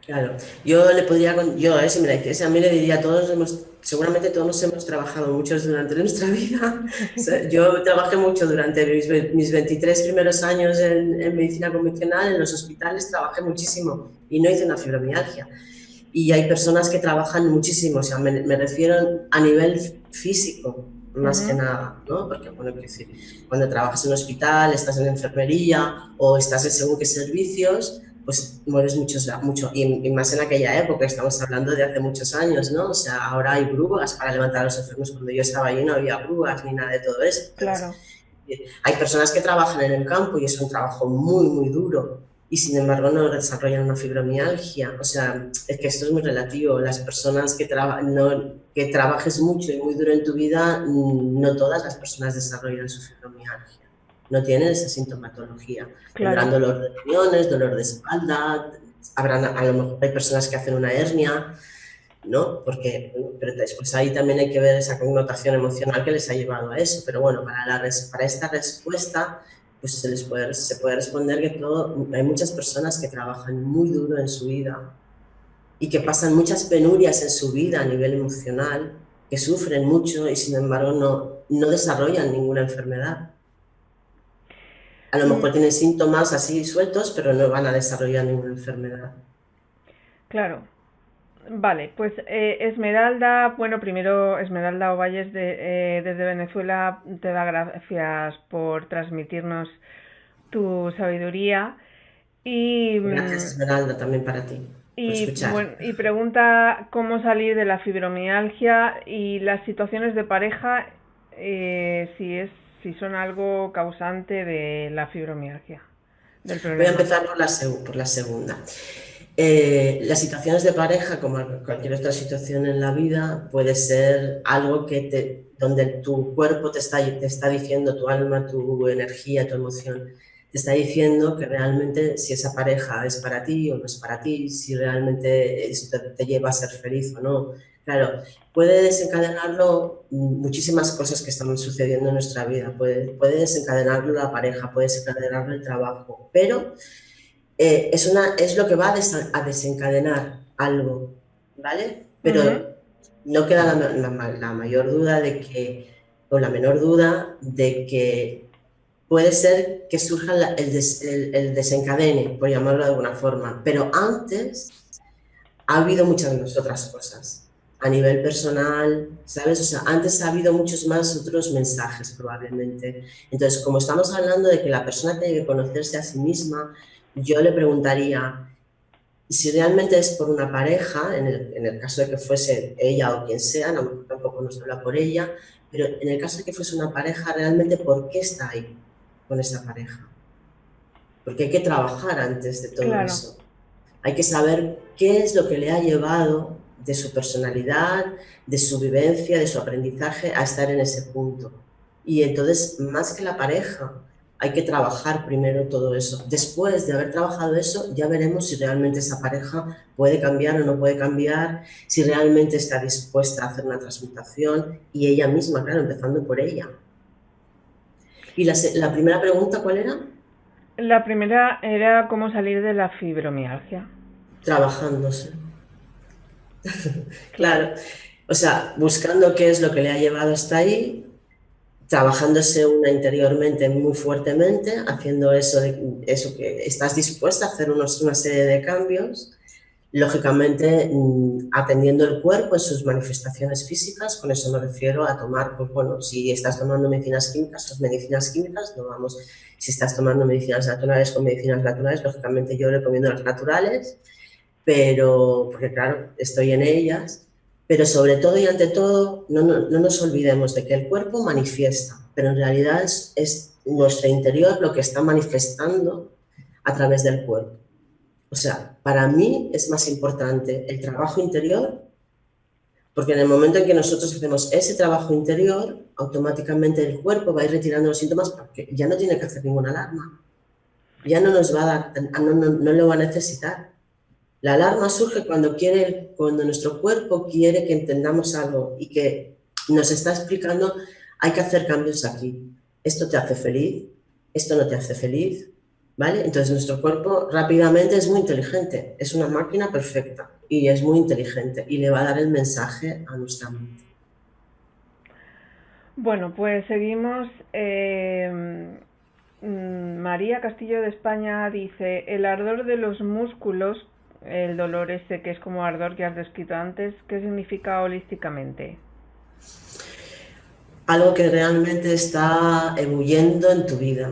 Claro, yo le podría, yo a si me la hiciese, a mí le diría, seguramente todos hemos trabajado muchos durante nuestra vida. O sea, yo trabajé mucho durante mis 23 primeros años en medicina convencional, en los hospitales trabajé muchísimo y no hice una fibromialgia. Y hay personas que trabajan muchísimo, o sea, me refiero a nivel físico, más que nada, ¿no? Porque, bueno, quiero decir, cuando trabajas en un hospital, estás en enfermería o estás en según qué servicios, pues mueves mucho, y más en aquella época, estamos hablando de hace muchos años, ¿no? O sea, ahora hay grúas para levantar a los enfermos, cuando yo estaba allí no había grúas ni nada de todo esto. Claro. Hay personas que trabajan en el campo y es un trabajo muy, muy duro y sin embargo no desarrollan una fibromialgia. O sea, es que esto es muy relativo. Las personas que trabajes mucho y muy duro en tu vida, no todas las personas desarrollan su fibromialgia. No tienen esa sintomatología. Tendrán Claro. dolor de riñones, dolor de espalda, a lo mejor hay personas que hacen una hernia, ¿no? Porque, pero después ahí también hay que ver esa connotación emocional que les ha llevado a eso. Pero bueno, para esta respuesta, pues se puede responder que hay muchas personas que trabajan muy duro en su vida y que pasan muchas penurias en su vida a nivel emocional, que sufren mucho y sin embargo no desarrollan ninguna enfermedad. A lo mejor tienen síntomas así sueltos, pero no van a desarrollar ninguna enfermedad. Claro. Vale, pues Esmeralda, bueno, primero Esmeralda Ovalles desde Venezuela te da gracias por transmitirnos tu sabiduría y, Gracias, Esmeralda, también para ti, por escuchar. bueno, y pregunta cómo salir de la fibromialgia y las situaciones de pareja, si son algo causante de la fibromialgia, del Voy a problema. empezar por la segunda. Las situaciones de pareja, como cualquier otra situación en la vida, puede ser algo donde tu cuerpo te está diciendo, tu alma, tu energía, tu emoción, te está diciendo que realmente si esa pareja es para ti o no es para ti, si realmente esto te lleva a ser feliz o no. Claro, puede desencadenarlo muchísimas cosas que están sucediendo en nuestra vida. Puede desencadenarlo la pareja, puede desencadenarlo el trabajo, pero es lo que va a desencadenar algo, ¿vale? Ujú. Pero no queda la mayor duda de que, o la menor duda de que puede ser que surja el desencadene, por llamarlo de alguna forma, pero antes ha habido muchas otras cosas. A nivel personal, ¿sabes? O sea, antes ha habido muchos más otros mensajes probablemente. Entonces, como estamos hablando de que la persona tiene que conocerse a sí misma, yo le preguntaría si realmente es por una pareja, en el caso de que fuese ella o quien sea, no, tampoco nos habla por ella, pero en el caso de que fuese una pareja, realmente ¿por qué está ahí con esa pareja? Porque hay que trabajar antes de todo Claro. eso. Hay que saber qué es lo que le ha llevado de su personalidad, de su vivencia, de su aprendizaje a estar en ese punto. Y entonces, más que la pareja, hay que trabajar primero todo eso. Después de haber trabajado eso, ya veremos si realmente esa pareja puede cambiar o no puede cambiar, si realmente está dispuesta a hacer una transmutación y ella misma, claro, empezando por ella. ¿Y la primera pregunta cuál era? La primera era cómo salir de la fibromialgia. Trabajándose. Claro. Claro, o sea, buscando qué es lo que le ha llevado hasta ahí, trabajándose una interiormente muy fuertemente, haciendo eso que estás dispuesta a hacer una serie de cambios, lógicamente atendiendo el cuerpo en sus manifestaciones físicas. Con eso me refiero a tomar, pues bueno, si estás tomando medicinas químicas, pues medicinas químicas, no vamos, si estás tomando medicinas naturales con medicinas naturales, lógicamente yo recomiendo las naturales, pero, porque claro, estoy en ellas, pero sobre todo y ante todo, no nos olvidemos de que el cuerpo manifiesta, pero en realidad es nuestro interior lo que está manifestando a través del cuerpo. O sea, para mí es más importante el trabajo interior, porque en el momento en que nosotros hacemos ese trabajo interior, automáticamente el cuerpo va a ir retirando los síntomas porque ya no tiene que hacer ninguna alarma. Ya no nos va a dar, no lo va a necesitar. La alarma surge cuando nuestro cuerpo quiere que entendamos algo y que nos está explicando, hay que hacer cambios aquí. Esto te hace feliz, esto no te hace feliz, ¿vale? Entonces nuestro cuerpo rápidamente es muy inteligente, es una máquina perfecta y es muy inteligente y le va a dar el mensaje a nuestra mente. Bueno, pues seguimos. María Castillo de España dice, el ardor de los músculos, el dolor ese que es como ardor que has descrito antes, ¿qué significa holísticamente? Algo que realmente está ebulliendo en tu vida.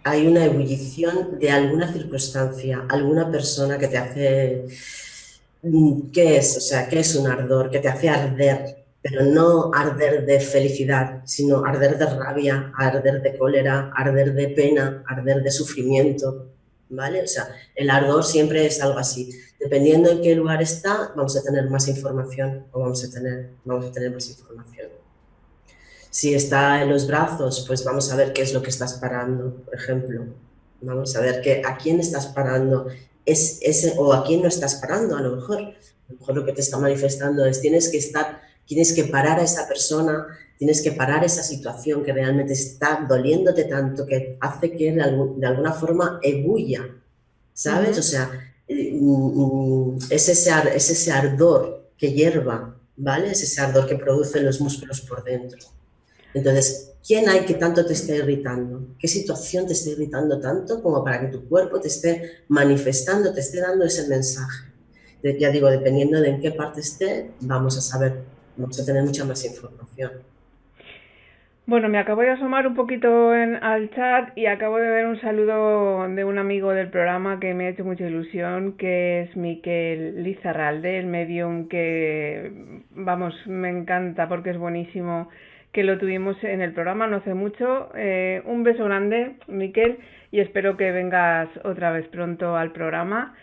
Hay una ebullición de alguna circunstancia, alguna persona que te hace, ¿qué es? O sea, ¿qué es un ardor? Que te hace arder, pero no arder de felicidad, sino arder de rabia, arder de cólera, arder de pena, arder de sufrimiento, ¿vale? O sea, el ardor siempre es algo así. Dependiendo en qué lugar está, vamos a tener más información o vamos a tener más información. Si está en los brazos, pues vamos a ver qué es lo que estás parando, por ejemplo. Vamos a ver a quién estás parando o a quién no estás parando, a lo mejor. A lo mejor lo que te está manifestando es tienes que parar a esa persona, tienes que parar esa situación que realmente está doliéndote tanto que hace que de alguna forma ebulla, ¿sabes? O sea, es ese ardor que hierva, ¿vale? Es ese ardor que producen los músculos por dentro. Entonces, ¿quién hay que tanto te esté irritando? ¿Qué situación te esté irritando tanto como para que tu cuerpo te esté manifestando, te esté dando ese mensaje? Ya digo, dependiendo de en qué parte esté, vamos a tener mucha más información. Bueno, me acabo de asomar un poquito al chat y acabo de ver un saludo de un amigo del programa que me ha hecho mucha ilusión, que es Miquel Lizarralde, el medium que, vamos, me encanta porque es buenísimo, que lo tuvimos en el programa no hace mucho. Un beso grande, Miquel, y espero que vengas otra vez pronto al programa.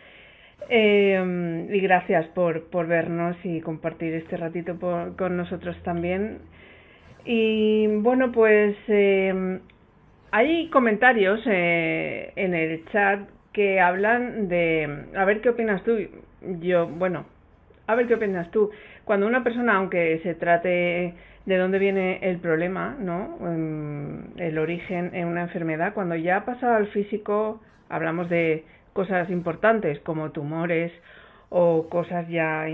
Y gracias por vernos y compartir este ratito con nosotros también. Y bueno, pues hay comentarios en el chat que hablan de, a ver qué opinas tú. A ver qué opinas tú. Cuando una persona, aunque se trate de dónde viene el problema, ¿no? El origen en una enfermedad, cuando ya ha pasado al físico, hablamos de cosas importantes como tumores o cosas ya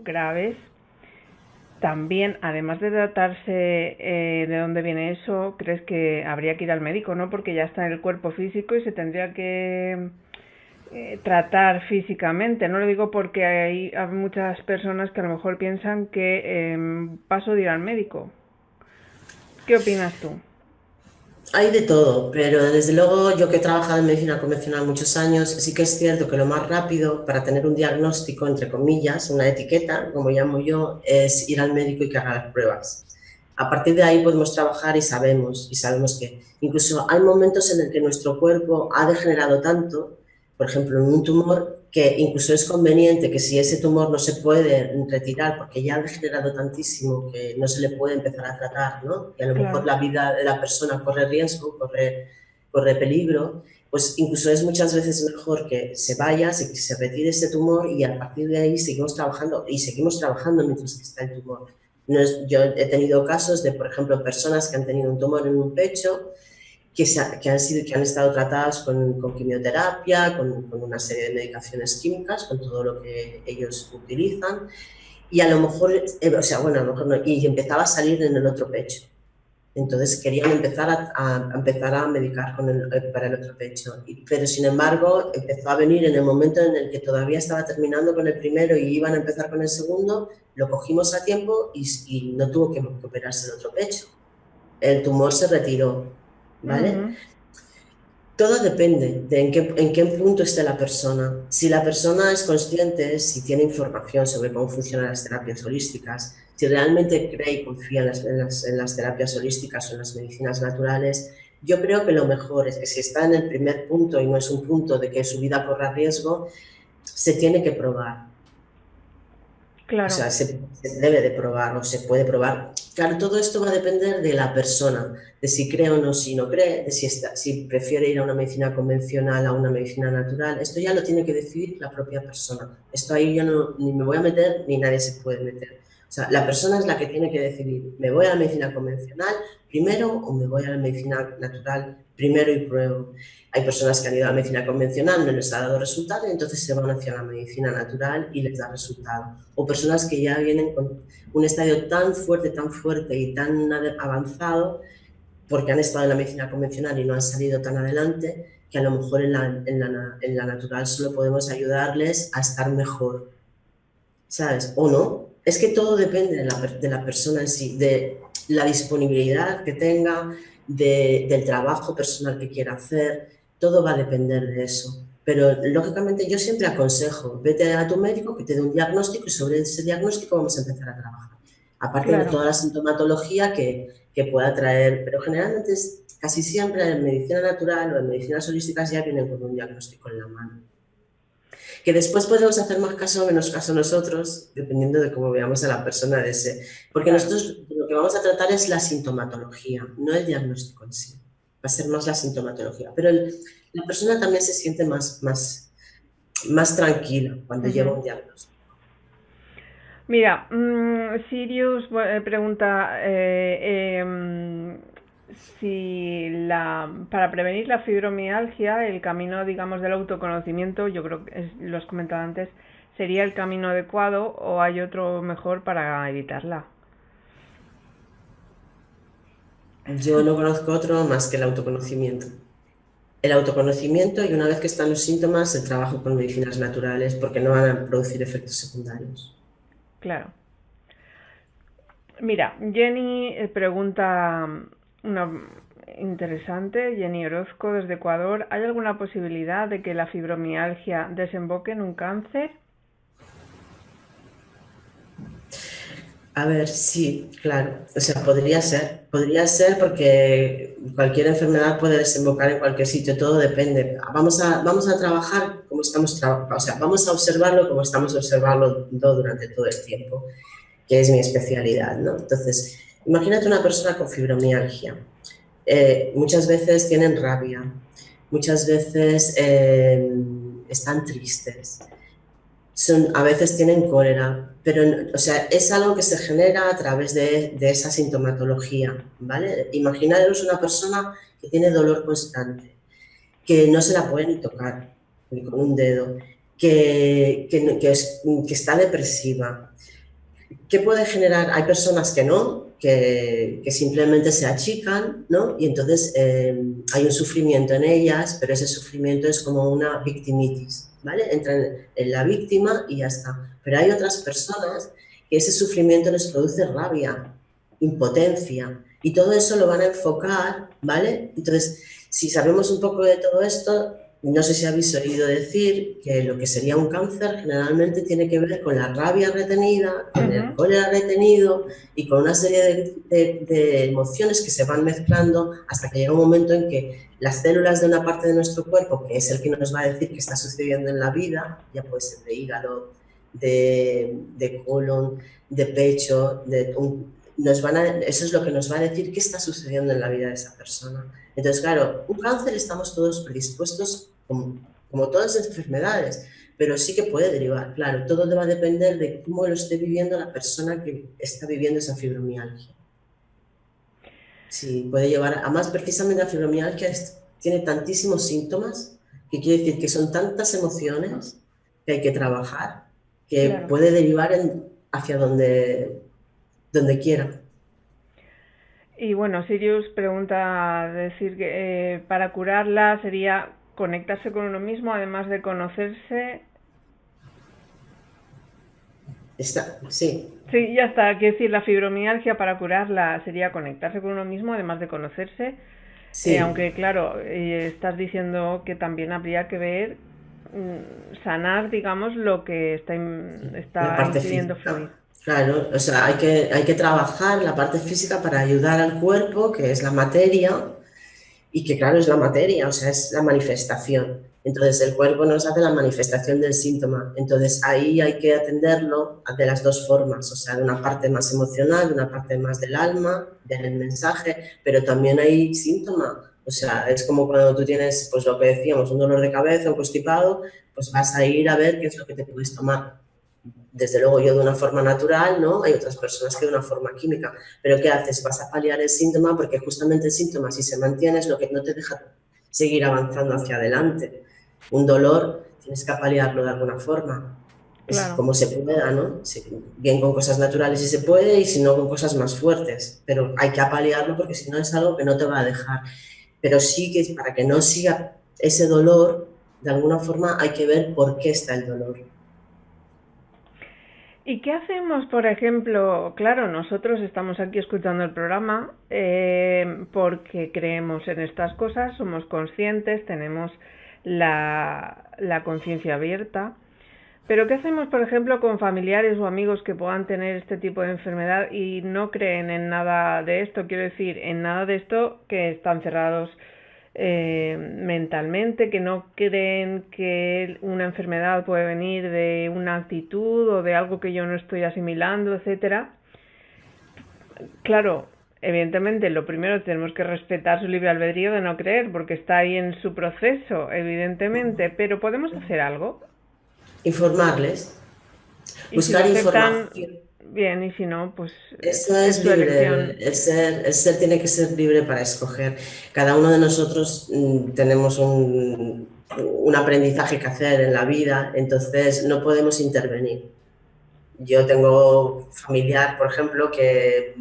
graves. También, además de tratarse de dónde viene eso, crees que habría que ir al médico, ¿no? Porque ya está en el cuerpo físico y se tendría que tratar físicamente. No lo digo porque hay muchas personas que a lo mejor piensan que paso de ir al médico. ¿Qué opinas tú? Hay de todo, pero desde luego yo que he trabajado en medicina convencional muchos años, sí que es cierto que lo más rápido para tener un diagnóstico, entre comillas, una etiqueta, como llamo yo, es ir al médico y que haga las pruebas. A partir de ahí podemos trabajar y sabemos que incluso hay momentos en el que nuestro cuerpo ha degenerado tanto, por ejemplo, en un tumor, que incluso es conveniente que si ese tumor no se puede retirar porque ya ha degenerado tantísimo que no se le puede empezar a tratar, ¿no? Y a lo mejor Claro. la vida de la persona corre riesgo, corre peligro, pues incluso es muchas veces mejor que se vaya, se retire ese tumor y a partir de ahí seguimos trabajando mientras que está el tumor. Yo he tenido casos de, por ejemplo, personas que han tenido un tumor en un pecho, que han estado tratadas con quimioterapia, con una serie de medicaciones químicas, con todo lo que ellos utilizan, y a lo mejor, o sea, bueno, a lo mejor no, y empezaba a salir en el otro pecho. Entonces querían empezar a medicar para el otro pecho. Pero sin embargo empezó a venir en el momento en el que todavía estaba terminando con el primero y iban a empezar con el segundo, lo cogimos a tiempo y no tuvo que operarse el otro pecho. El tumor se retiró, ¿vale? Todo depende de en qué punto esté la persona. Si la persona es consciente, si tiene información sobre cómo funcionan las terapias holísticas, si realmente cree y confía en las terapias holísticas o en las medicinas naturales, yo creo que lo mejor es que si está en el primer punto y no es un punto de que su vida corra riesgo, se tiene que probar. Claro. O sea, se debe de probar o se puede probar. Claro, todo esto va a depender de la persona, de si cree o no, si no cree, de si prefiere ir a una medicina convencional, a una medicina natural. Esto ya lo tiene que decidir la propia persona. Esto ahí yo ni me voy a meter, ni nadie se puede meter. O sea, la persona es la que tiene que decidir, ¿me voy a la medicina convencional primero o me voy a la medicina natural primero y pruebo? Hay personas que han ido a la medicina convencional, no les ha dado resultado y entonces se van hacia la medicina natural y les da resultado. O personas que ya vienen con un estadio tan fuerte y tan avanzado porque han estado en la medicina convencional y no han salido tan adelante, que a lo mejor en la natural solo podemos ayudarles a estar mejor, ¿sabes? O no. Es que todo depende de la persona en sí, de la disponibilidad que tenga, del trabajo personal que quiera hacer, todo va a depender de eso. Pero lógicamente yo siempre aconsejo, vete a tu médico que te dé un diagnóstico y sobre ese diagnóstico vamos a empezar a trabajar. Aparte de toda la sintomatología que pueda traer, pero generalmente casi siempre en medicina natural o en medicinas holísticas ya vienen con un diagnóstico en la mano. Que después podemos hacer más caso o menos caso nosotros, dependiendo de cómo veamos a la persona de ese. Porque nosotros lo que vamos a tratar es la sintomatología, no el diagnóstico en sí. Va a ser más la sintomatología. Pero la persona también se siente más tranquila cuando lleva un diagnóstico. Mira, Sirius pregunta si para prevenir la fibromialgia, el camino, digamos, del autoconocimiento, yo creo que lo has comentado antes, sería el camino adecuado o hay otro mejor para evitarla. Yo no conozco otro más que el autoconocimiento. El autoconocimiento y una vez que están los síntomas, el trabajo con medicinas naturales porque no van a producir efectos secundarios. Claro. Mira, Jenny pregunta una interesante, Jenny Orozco desde Ecuador, ¿hay alguna posibilidad de que la fibromialgia desemboque en un cáncer? A ver, sí, claro. O sea, podría ser porque cualquier enfermedad puede desembocar en cualquier sitio, todo depende. Vamos a trabajar como estamos trabajando, o sea, vamos a observarlo como estamos observando durante todo el tiempo, que es mi especialidad, ¿no? Entonces, imagínate una persona con fibromialgia. Muchas veces tienen rabia, muchas veces están tristes, a veces tienen cólera, pero o sea, es algo que se genera a través de esa sintomatología, ¿vale? Imaginaros una persona que tiene dolor constante, que no se la puede ni tocar, ni con un dedo, que está depresiva. ¿Qué puede generar? Hay personas que no, que simplemente se achican, ¿no? Y entonces hay un sufrimiento en ellas, pero ese sufrimiento es como una victimitis, ¿vale? Entran en la víctima y ya está. Pero hay otras personas que ese sufrimiento les produce rabia, impotencia, y todo eso lo van a enfocar, ¿vale? Entonces, si sabemos un poco de todo esto, no sé si habéis oído decir que lo que sería un cáncer generalmente tiene que ver con la rabia retenida, con el cólera retenido y con una serie de emociones que se van mezclando hasta que llega un momento en que las células de una parte de nuestro cuerpo, que es el que nos va a decir qué está sucediendo en la vida, ya puede ser de hígado, de colon, de pecho, eso es lo que nos va a decir qué está sucediendo en la vida de esa persona. Entonces, claro, un cáncer estamos todos predispuestos, como todas las enfermedades, pero sí que puede derivar. Claro, todo va a depender de cómo lo esté viviendo la persona que está viviendo esa fibromialgia. Sí, puede llevar, además precisamente la fibromialgia tiene tantísimos síntomas, que quiere decir que son tantas emociones que hay que trabajar, que Claro. puede derivar hacia donde quiera. Y bueno, Sirius pregunta, decir que para curarla sería conectarse con uno mismo, además de conocerse. Sí. Sí, ya está. Quiero decir, la fibromialgia para curarla sería conectarse con uno mismo, además de conocerse. Sí, Aunque, claro, estás diciendo que también habría que ver, sanar, digamos, lo que la está parte impidiendo fluir. física. Claro, o sea, hay que trabajar la parte física para ayudar al cuerpo, que es la materia, y que claro, es la materia, o sea, es la manifestación. Entonces, el cuerpo nos hace la manifestación del síntoma. Entonces, ahí hay que atenderlo de las dos formas, o sea, de una parte más emocional, de una parte más del alma, del mensaje, pero también hay síntoma. O sea, es como cuando tú tienes, pues lo que decíamos, un dolor de cabeza, un constipado, pues vas a ir a ver qué es lo que te puedes tomar. Desde luego yo de una forma natural, ¿no? Hay otras personas que de una forma química. Pero ¿qué haces? Vas a paliar el síntoma porque justamente el síntoma, si se mantiene, es lo que no te deja seguir avanzando hacia adelante. Un dolor tienes que paliarlo de alguna forma. Es Claro. como se pueda, ¿no? Bien con cosas naturales si se puede y si no con cosas más fuertes. Pero hay que paliarlo porque si no es algo que no te va a dejar. Pero sí que para que no siga ese dolor, de alguna forma hay que ver por qué está el dolor. ¿Y qué hacemos, por ejemplo? Claro, nosotros estamos aquí escuchando el programa porque creemos en estas cosas, somos conscientes, tenemos la conciencia abierta. Pero ¿qué hacemos, por ejemplo, con familiares o amigos que puedan tener este tipo de enfermedad y no creen en nada de esto? Quiero decir, en nada de esto, que están cerrados mentalmente, que no creen que una enfermedad puede venir de una actitud o de algo que yo no estoy asimilando, etcétera. Claro, evidentemente lo primero tenemos que respetar su libre albedrío de no creer, porque está ahí en su proceso, evidentemente, pero podemos hacer algo. Informarles, Y si lo buscar aceptan, información. bien, y si no, pues Eso es es su libre, elección. el ser tiene que ser libre para escoger. Cada uno de nosotros tenemos un aprendizaje que hacer en la vida, entonces no podemos intervenir. Yo tengo familiar, por ejemplo, que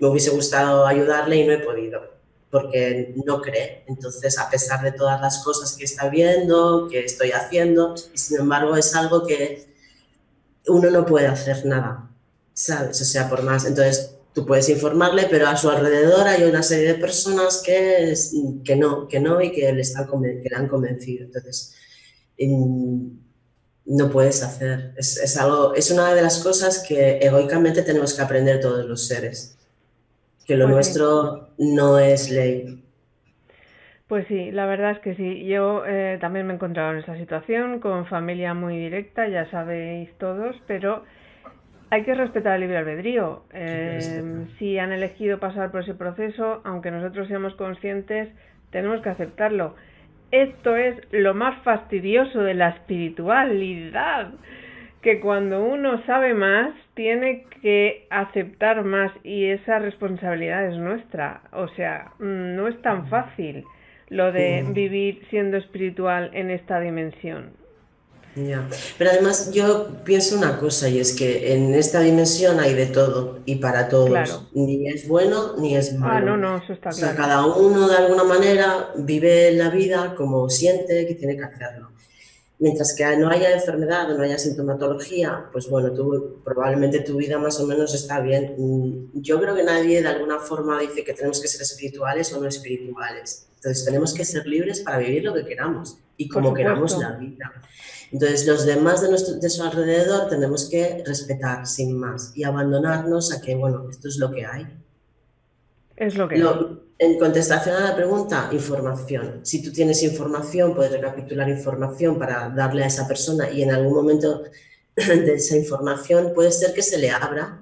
me hubiese gustado ayudarle y no he podido, porque no cree. Entonces, a pesar de todas las cosas que está viendo, que estoy haciendo, y sin embargo es algo que uno no puede hacer nada, ¿sabes? O sea, por más. Entonces, tú puedes informarle, pero a su alrededor hay una serie de personas que no y que le han convencido. Entonces, no puedes hacer. Es una de las cosas que egoicamente tenemos que aprender todos los seres, que lo Pues sí, nuestro no es ley. pues sí, la verdad es que sí. Yo también me he encontrado en esa situación con familia muy directa, ya sabéis todos, pero hay que respetar el libre albedrío. Hay que respetar. Si han elegido pasar por ese proceso, aunque nosotros seamos conscientes, tenemos que aceptarlo. Esto es lo más fastidioso de la espiritualidad, que cuando uno sabe más, tiene que aceptar más y esa responsabilidad es nuestra. O sea, no es tan fácil lo de Mm. vivir siendo espiritual en esta dimensión. Ya. Pero además yo pienso una cosa y es que en esta dimensión hay de todo y para Claro. todos. Ni es bueno ni es Ah, no, malo. no, eso O está sea, claro. cada uno de alguna manera vive la vida como siente que tiene que hacerlo. Mientras que no haya enfermedad o no haya sintomatología, pues bueno, probablemente tu vida más o menos está bien. Yo creo que nadie de alguna forma dice que tenemos que ser espirituales o no espirituales. Entonces tenemos que ser libres para vivir lo que queramos y Por como queramos supuesto. la vida. Entonces los demás de su alrededor tenemos que respetar sin más y abandonarnos a que, bueno, esto es lo que hay. Es lo que hay. En contestación a la pregunta, información. Si tú tienes información, puedes recapitular información para darle a esa persona y en algún momento de esa información puede ser que se le abra.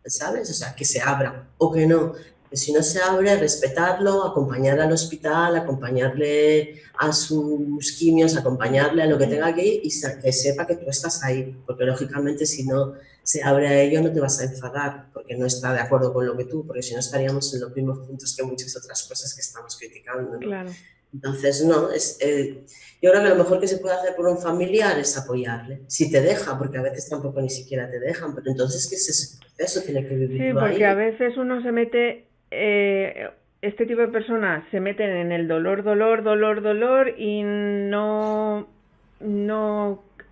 ¿sabes? O sea, que se abra o que no. Que si no se abre, respetarlo, acompañarle al hospital, acompañarle a sus quimios, acompañarle a lo que tenga que ir y que sepa que tú estás ahí. Porque lógicamente si no se abre a ello no te vas a enfadar porque no está de acuerdo con lo que tú, porque si no estaríamos en los mismos puntos que muchas otras cosas que estamos criticando, ¿no? Claro. Entonces, no, yo creo que lo mejor que se puede hacer por un familiar es apoyarle, si te deja, porque a veces tampoco ni siquiera te dejan, pero entonces, ¿qué es ese proceso? Tiene que Sí, vivirlo porque a ahí. veces uno se mete, este tipo de personas se meten en el dolor, dolor, dolor, dolor y no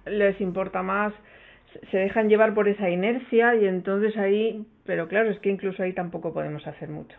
les importa más, se dejan llevar por esa inercia y entonces ahí, pero claro, es que incluso ahí tampoco podemos hacer mucho.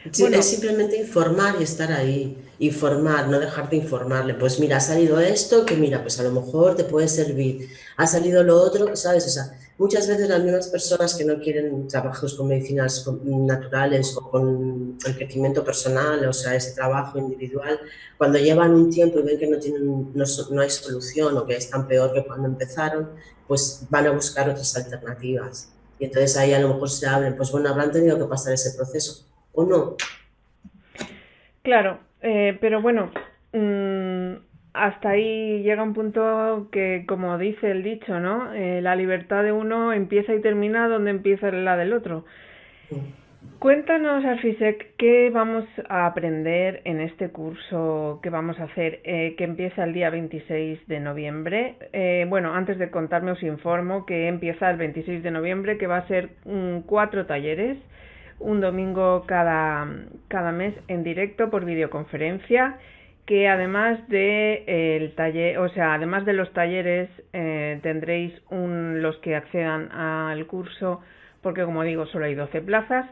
Sí, es Bueno, simplemente informar y estar ahí, informar, no dejar de informarle. Pues mira, ha salido esto, que mira, pues a lo mejor te puede servir. Ha salido lo otro, ¿sabes? O sea, muchas veces las mismas personas que no quieren trabajos con medicinas naturales o con el crecimiento personal, o sea, ese trabajo individual, cuando llevan un tiempo y ven que no tienen, no hay solución o que están peor que cuando empezaron, pues van a buscar otras alternativas. Y entonces ahí a lo mejor se abren, pues bueno, habrán tenido que pasar ese proceso o no. claro, pero bueno, mm, hasta ahí llega un punto que, como dice el dicho, ¿no? La libertad de uno empieza y termina donde empieza la del otro. Cuéntanos, Arfisek, qué vamos a aprender en este curso que vamos a hacer, que empieza el día 26 de noviembre. Bueno, antes de contarme os informo que empieza el 26 de noviembre, que va a ser 4 talleres, un domingo cada mes en directo por videoconferencia, que además de el taller, o sea, además de los talleres, tendréis los que accedan al curso, porque como digo, solo hay 12 plazas.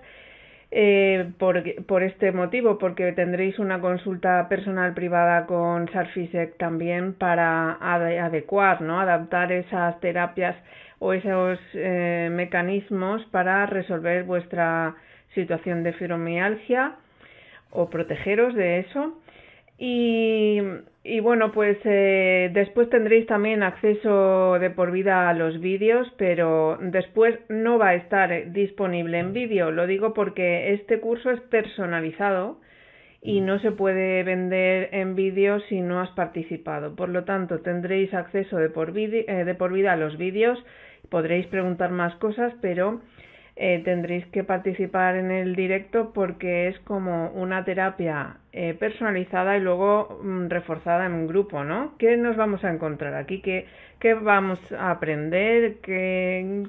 Por este motivo, porque tendréis una consulta personal privada con Sarfisec también para adecuar, ¿no? Adaptar esas terapias o esos mecanismos para resolver vuestra situación de fibromialgia o protegeros de eso. Y, y bueno, pues después tendréis también acceso de por vida a los vídeos, pero después no va a estar disponible en vídeo. Lo digo porque este curso es personalizado y no se puede vender en vídeo si no has participado. Por lo tanto, tendréis acceso de por vida a los vídeos, podréis preguntar más cosas, pero tendréis que participar en el directo porque es como una terapia personalizada y luego reforzada en un grupo, ¿no? ¿Qué nos vamos a encontrar aquí? ¿Qué vamos a aprender?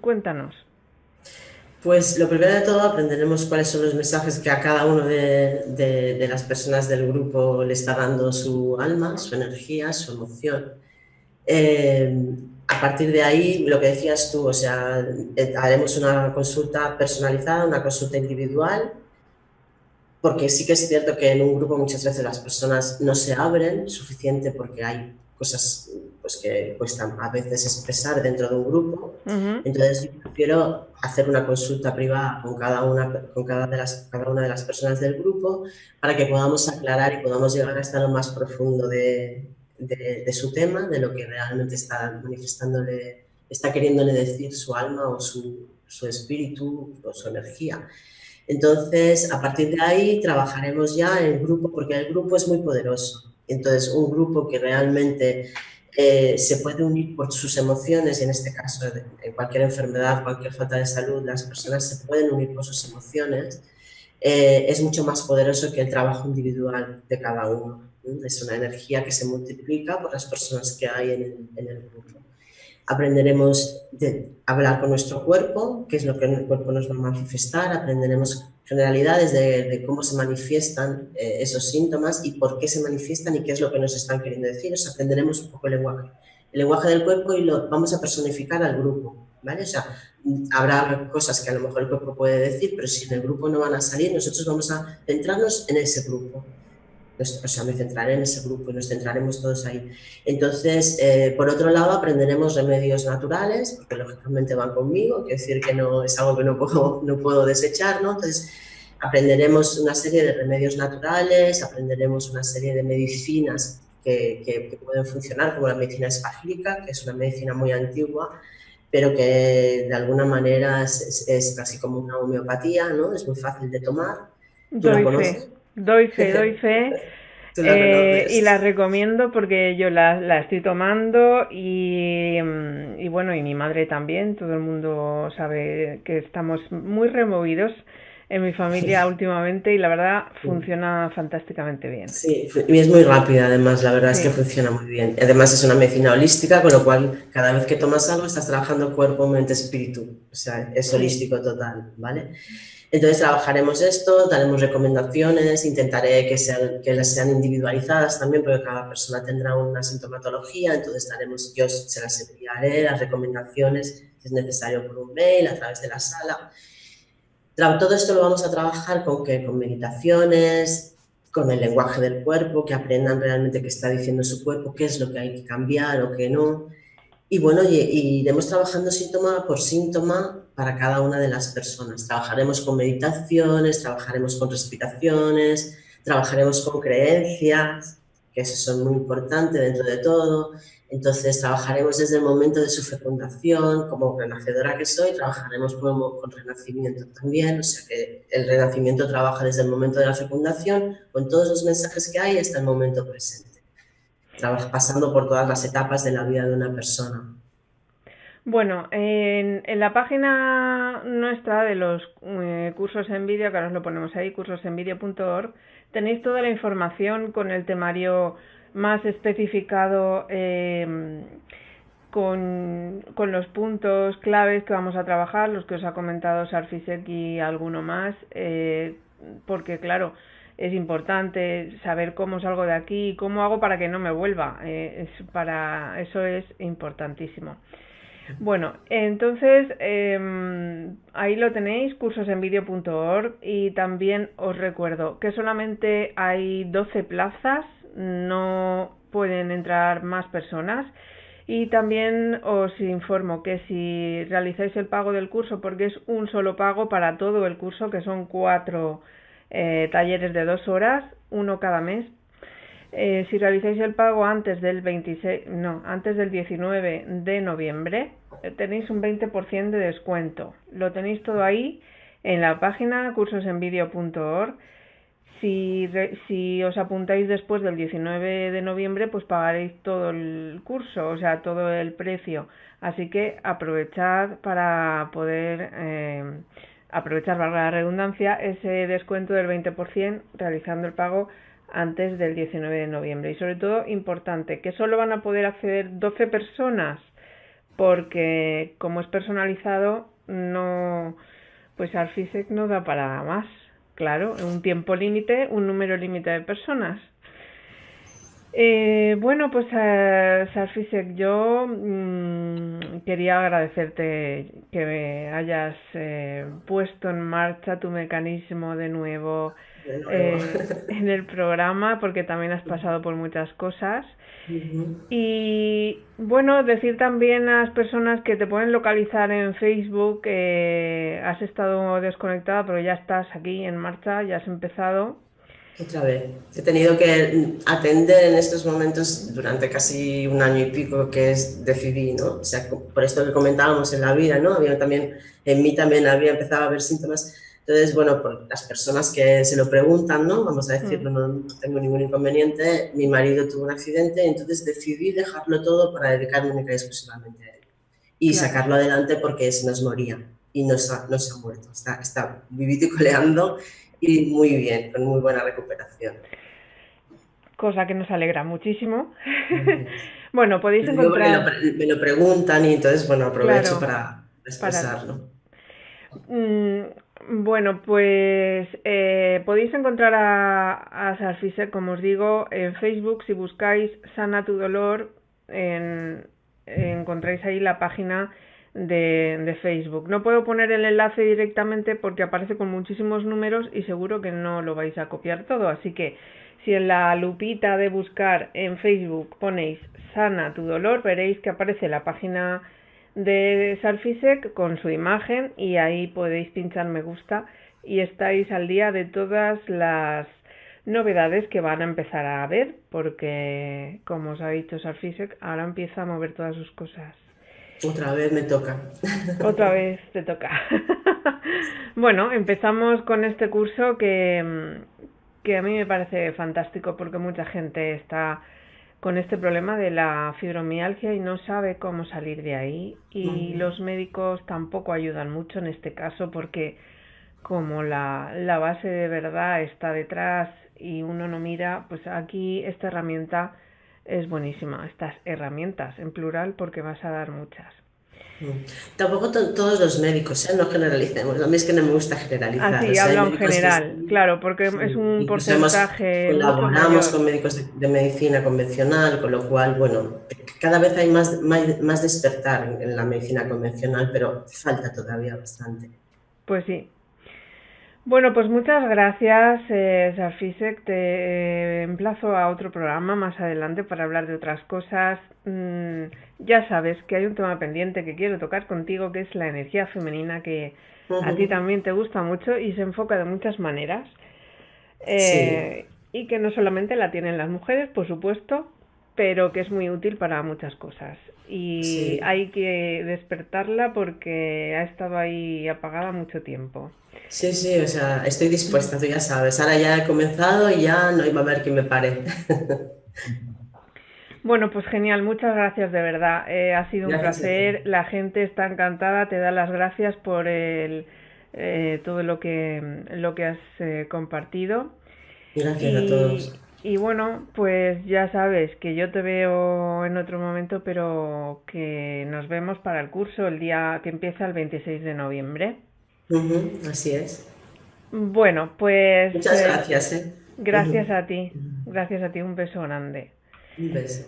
Cuéntanos. Pues lo primero de todo aprenderemos cuáles son los mensajes que a cada uno de las personas del grupo le está dando su alma, su energía, su emoción. A partir de ahí, lo que decías tú, o sea, haremos una consulta personalizada, una consulta individual, porque sí que es cierto que en un grupo muchas veces las personas no se abren suficiente porque hay cosas pues, que cuestan a veces expresar dentro de un grupo. Uh-huh. Entonces yo prefiero hacer una consulta privada cada una de las personas del grupo para que podamos aclarar y podamos llegar hasta lo más profundo de su tema, de lo que realmente está manifestándole, está queriéndole decir su alma o su espíritu o su energía. Entonces, a partir de ahí trabajaremos ya en grupo, porque el grupo es muy poderoso. Entonces, un grupo que realmente se puede unir por sus emociones, y en este caso, en cualquier enfermedad, cualquier falta de salud, las personas se pueden unir por sus emociones, es mucho más poderoso que el trabajo individual de cada uno. Es una energía que se multiplica por las personas que hay en el grupo. Aprenderemos a hablar con nuestro cuerpo, qué es lo que el cuerpo nos va a manifestar, aprenderemos generalidades de cómo se manifiestan esos síntomas y por qué se manifiestan y qué es lo que nos están queriendo decir. O sea, aprenderemos un poco el lenguaje del cuerpo y lo vamos a personificar al grupo, ¿vale? O sea, habrá cosas que a lo mejor el cuerpo puede decir, pero si en el grupo no van a salir, nosotros vamos a centrarnos en ese grupo. O sea, me centraré en ese grupo y nos centraremos todos ahí. Entonces, por otro lado, aprenderemos remedios naturales, porque lógicamente van conmigo, quiero decir que no es algo que no puedo desechar, ¿no? Entonces, aprenderemos una serie de remedios naturales, aprenderemos una serie de medicinas que pueden funcionar, como la medicina espagírica, que es una medicina muy antigua, pero que de alguna manera es casi como una homeopatía, ¿no? Es muy fácil de tomar. ¿Tú la Doy fe, conoces? doy fe, doy fe. ¿Tú la Y la conoces? recomiendo porque yo la estoy tomando y bueno, y mi madre también. Todo el mundo sabe que estamos muy removidos en mi familia últimamente y la verdad funciona fantásticamente bien. Sí, y es muy rápida además, la verdad es que Sí, funciona muy bien. Además es una medicina holística, con lo cual cada vez que tomas algo estás trabajando cuerpo, mente, espíritu. O sea, es sí. holístico total, ¿vale? Entonces trabajaremos esto, daremos recomendaciones, intentaré que las sean individualizadas también, porque cada persona tendrá una sintomatología, entonces yo se las enviaré, las recomendaciones, si es necesario por un mail, a través de la sala. Todo esto lo vamos a trabajar con meditaciones, con el lenguaje del cuerpo, que aprendan realmente qué está diciendo su cuerpo, qué es lo que hay que cambiar o qué no. Y bueno, iremos trabajando síntoma por síntoma para cada una de las personas. Trabajaremos con meditaciones, trabajaremos con respiraciones, trabajaremos con creencias, que eso son muy importantes dentro de todo. Entonces, trabajaremos desde el momento de su fecundación, como renacedora que soy, trabajaremos con renacimiento también, o sea que el renacimiento trabaja desde el momento de la fecundación, con todos los mensajes que hay hasta el momento presente, pasando por todas las etapas de la vida de una persona. Bueno, en la página nuestra de los cursos en vídeo, que ahora os lo ponemos ahí, cursosenvideo.org, tenéis toda la información con el temario más especificado, con los puntos claves que vamos a trabajar, los que os ha comentado Sarfisek y alguno más, porque claro, es importante saber cómo salgo de aquí y cómo hago para que no me vuelva. Eso es importantísimo. Bueno, entonces ahí lo tenéis, cursosenvideo.org, y también os recuerdo que solamente hay 12 plazas, no pueden entrar más personas. Y también os informo que si realizáis el pago del curso, porque es un solo pago para todo el curso, que son 4 talleres de 2 horas, uno cada mes. Si realizáis el pago antes del 19 de noviembre, tenéis un 20% de descuento. Lo tenéis todo ahí en la página cursosenvideo.org. Si os apuntáis después del 19 de noviembre, pues pagaréis todo el curso, o sea, todo el precio. Así que aprovechad para poder aprovechar, valga la redundancia, ese descuento del 20% realizando el pago antes del 19 de noviembre. Y sobre todo, importante, que solo van a poder acceder 12 personas, porque como es personalizado, no, pues Arfisec no da para más. Claro, un tiempo límite, un número límite de personas. Bueno, pues Sarfisek, yo quería agradecerte que me hayas puesto en marcha tu mecanismo de nuevo De nuevo. en el programa, porque también has pasado por muchas cosas. Ujú. Y bueno, decir también a las personas que te pueden localizar en Facebook, has estado desconectada, pero ya estás aquí en marcha, ya has empezado. Otra vez. He tenido que atender en estos momentos durante casi un año y pico que decidí, ¿no? O sea, por esto que comentábamos en la vida, ¿no? En mí también había empezado a haber síntomas. Entonces, bueno, por las personas que se lo preguntan, ¿no? Vamos a decirlo, Mm, no tengo ningún inconveniente. Mi marido tuvo un accidente, entonces decidí dejarlo todo para dedicarme única y exclusivamente a él. Y claro. sacarlo adelante porque se nos moría y no se ha muerto. Está vivito y coleando y muy bien, con muy buena recuperación. Cosa que nos alegra muchísimo. Ujú. Bueno, podéis Lo digo porque encontrar, me lo preguntan y entonces, bueno, aprovecho claro, para para... expresarlo. Bueno, pues podéis encontrar a Sarfisek, como os digo, en Facebook. Si buscáis Sana tu dolor, encontráis ahí la página de Facebook. No puedo poner el enlace directamente porque aparece con muchísimos números y seguro que no lo vais a copiar todo. Así que si en la lupita de buscar en Facebook ponéis Sana tu dolor, veréis que aparece la página de Sarfisek con su imagen y ahí podéis pinchar me gusta y estáis al día de todas las novedades que van a empezar a ver, porque como os ha dicho Sarfisek, ahora empieza a mover todas sus cosas. Otra vez me toca. Otra vez te toca. Bueno, empezamos con este curso que a mí me parece fantástico porque mucha gente está con este problema de la fibromialgia y no sabe cómo salir de ahí, y Ujú. los médicos tampoco ayudan mucho en este caso porque como la base de verdad está detrás y uno no mira, pues aquí esta herramienta es buenísima, estas herramientas en plural porque vas a dar muchas. Mm. Tampoco todos los médicos, ¿eh? No generalicemos. A mí es que no me gusta generalizar. O Así, sea, hay hablo en médicos que general, sí, claro, porque es sí. un Incluso porcentaje mucho colaboramos mayor. con médicos de medicina convencional, con lo cual, bueno, cada vez hay más despertar en la medicina convencional, pero falta todavía bastante. Pues sí. Bueno, pues muchas gracias, Safisek. Te emplazo a otro programa más adelante para hablar de otras cosas. Ya sabes que hay un tema pendiente que quiero tocar contigo, que es la energía femenina, que a ti Ujú. también te gusta mucho y se enfoca de muchas maneras. Sí, Y que no solamente la tienen las mujeres, por supuesto, pero que es muy útil para muchas cosas. Y sí. hay que despertarla porque ha estado ahí apagada mucho tiempo. Sí, sí, o sea, estoy dispuesta, tú ya sabes. Ahora ya he comenzado y ya no iba a haber quien me pare. Bueno, pues genial, muchas gracias de verdad. Ha sido un Gracias a placer, ti. la gente está encantada, te da las gracias por todo lo que has compartido. Gracias a Y, todos. y bueno, pues ya sabes que yo te veo en otro momento, pero que nos vemos para el curso el día que empieza el 26 de noviembre. Ujú, así es. Bueno, pues Muchas gracias, ¿eh? gracias Ujú. a ti, un beso grande. Un beso.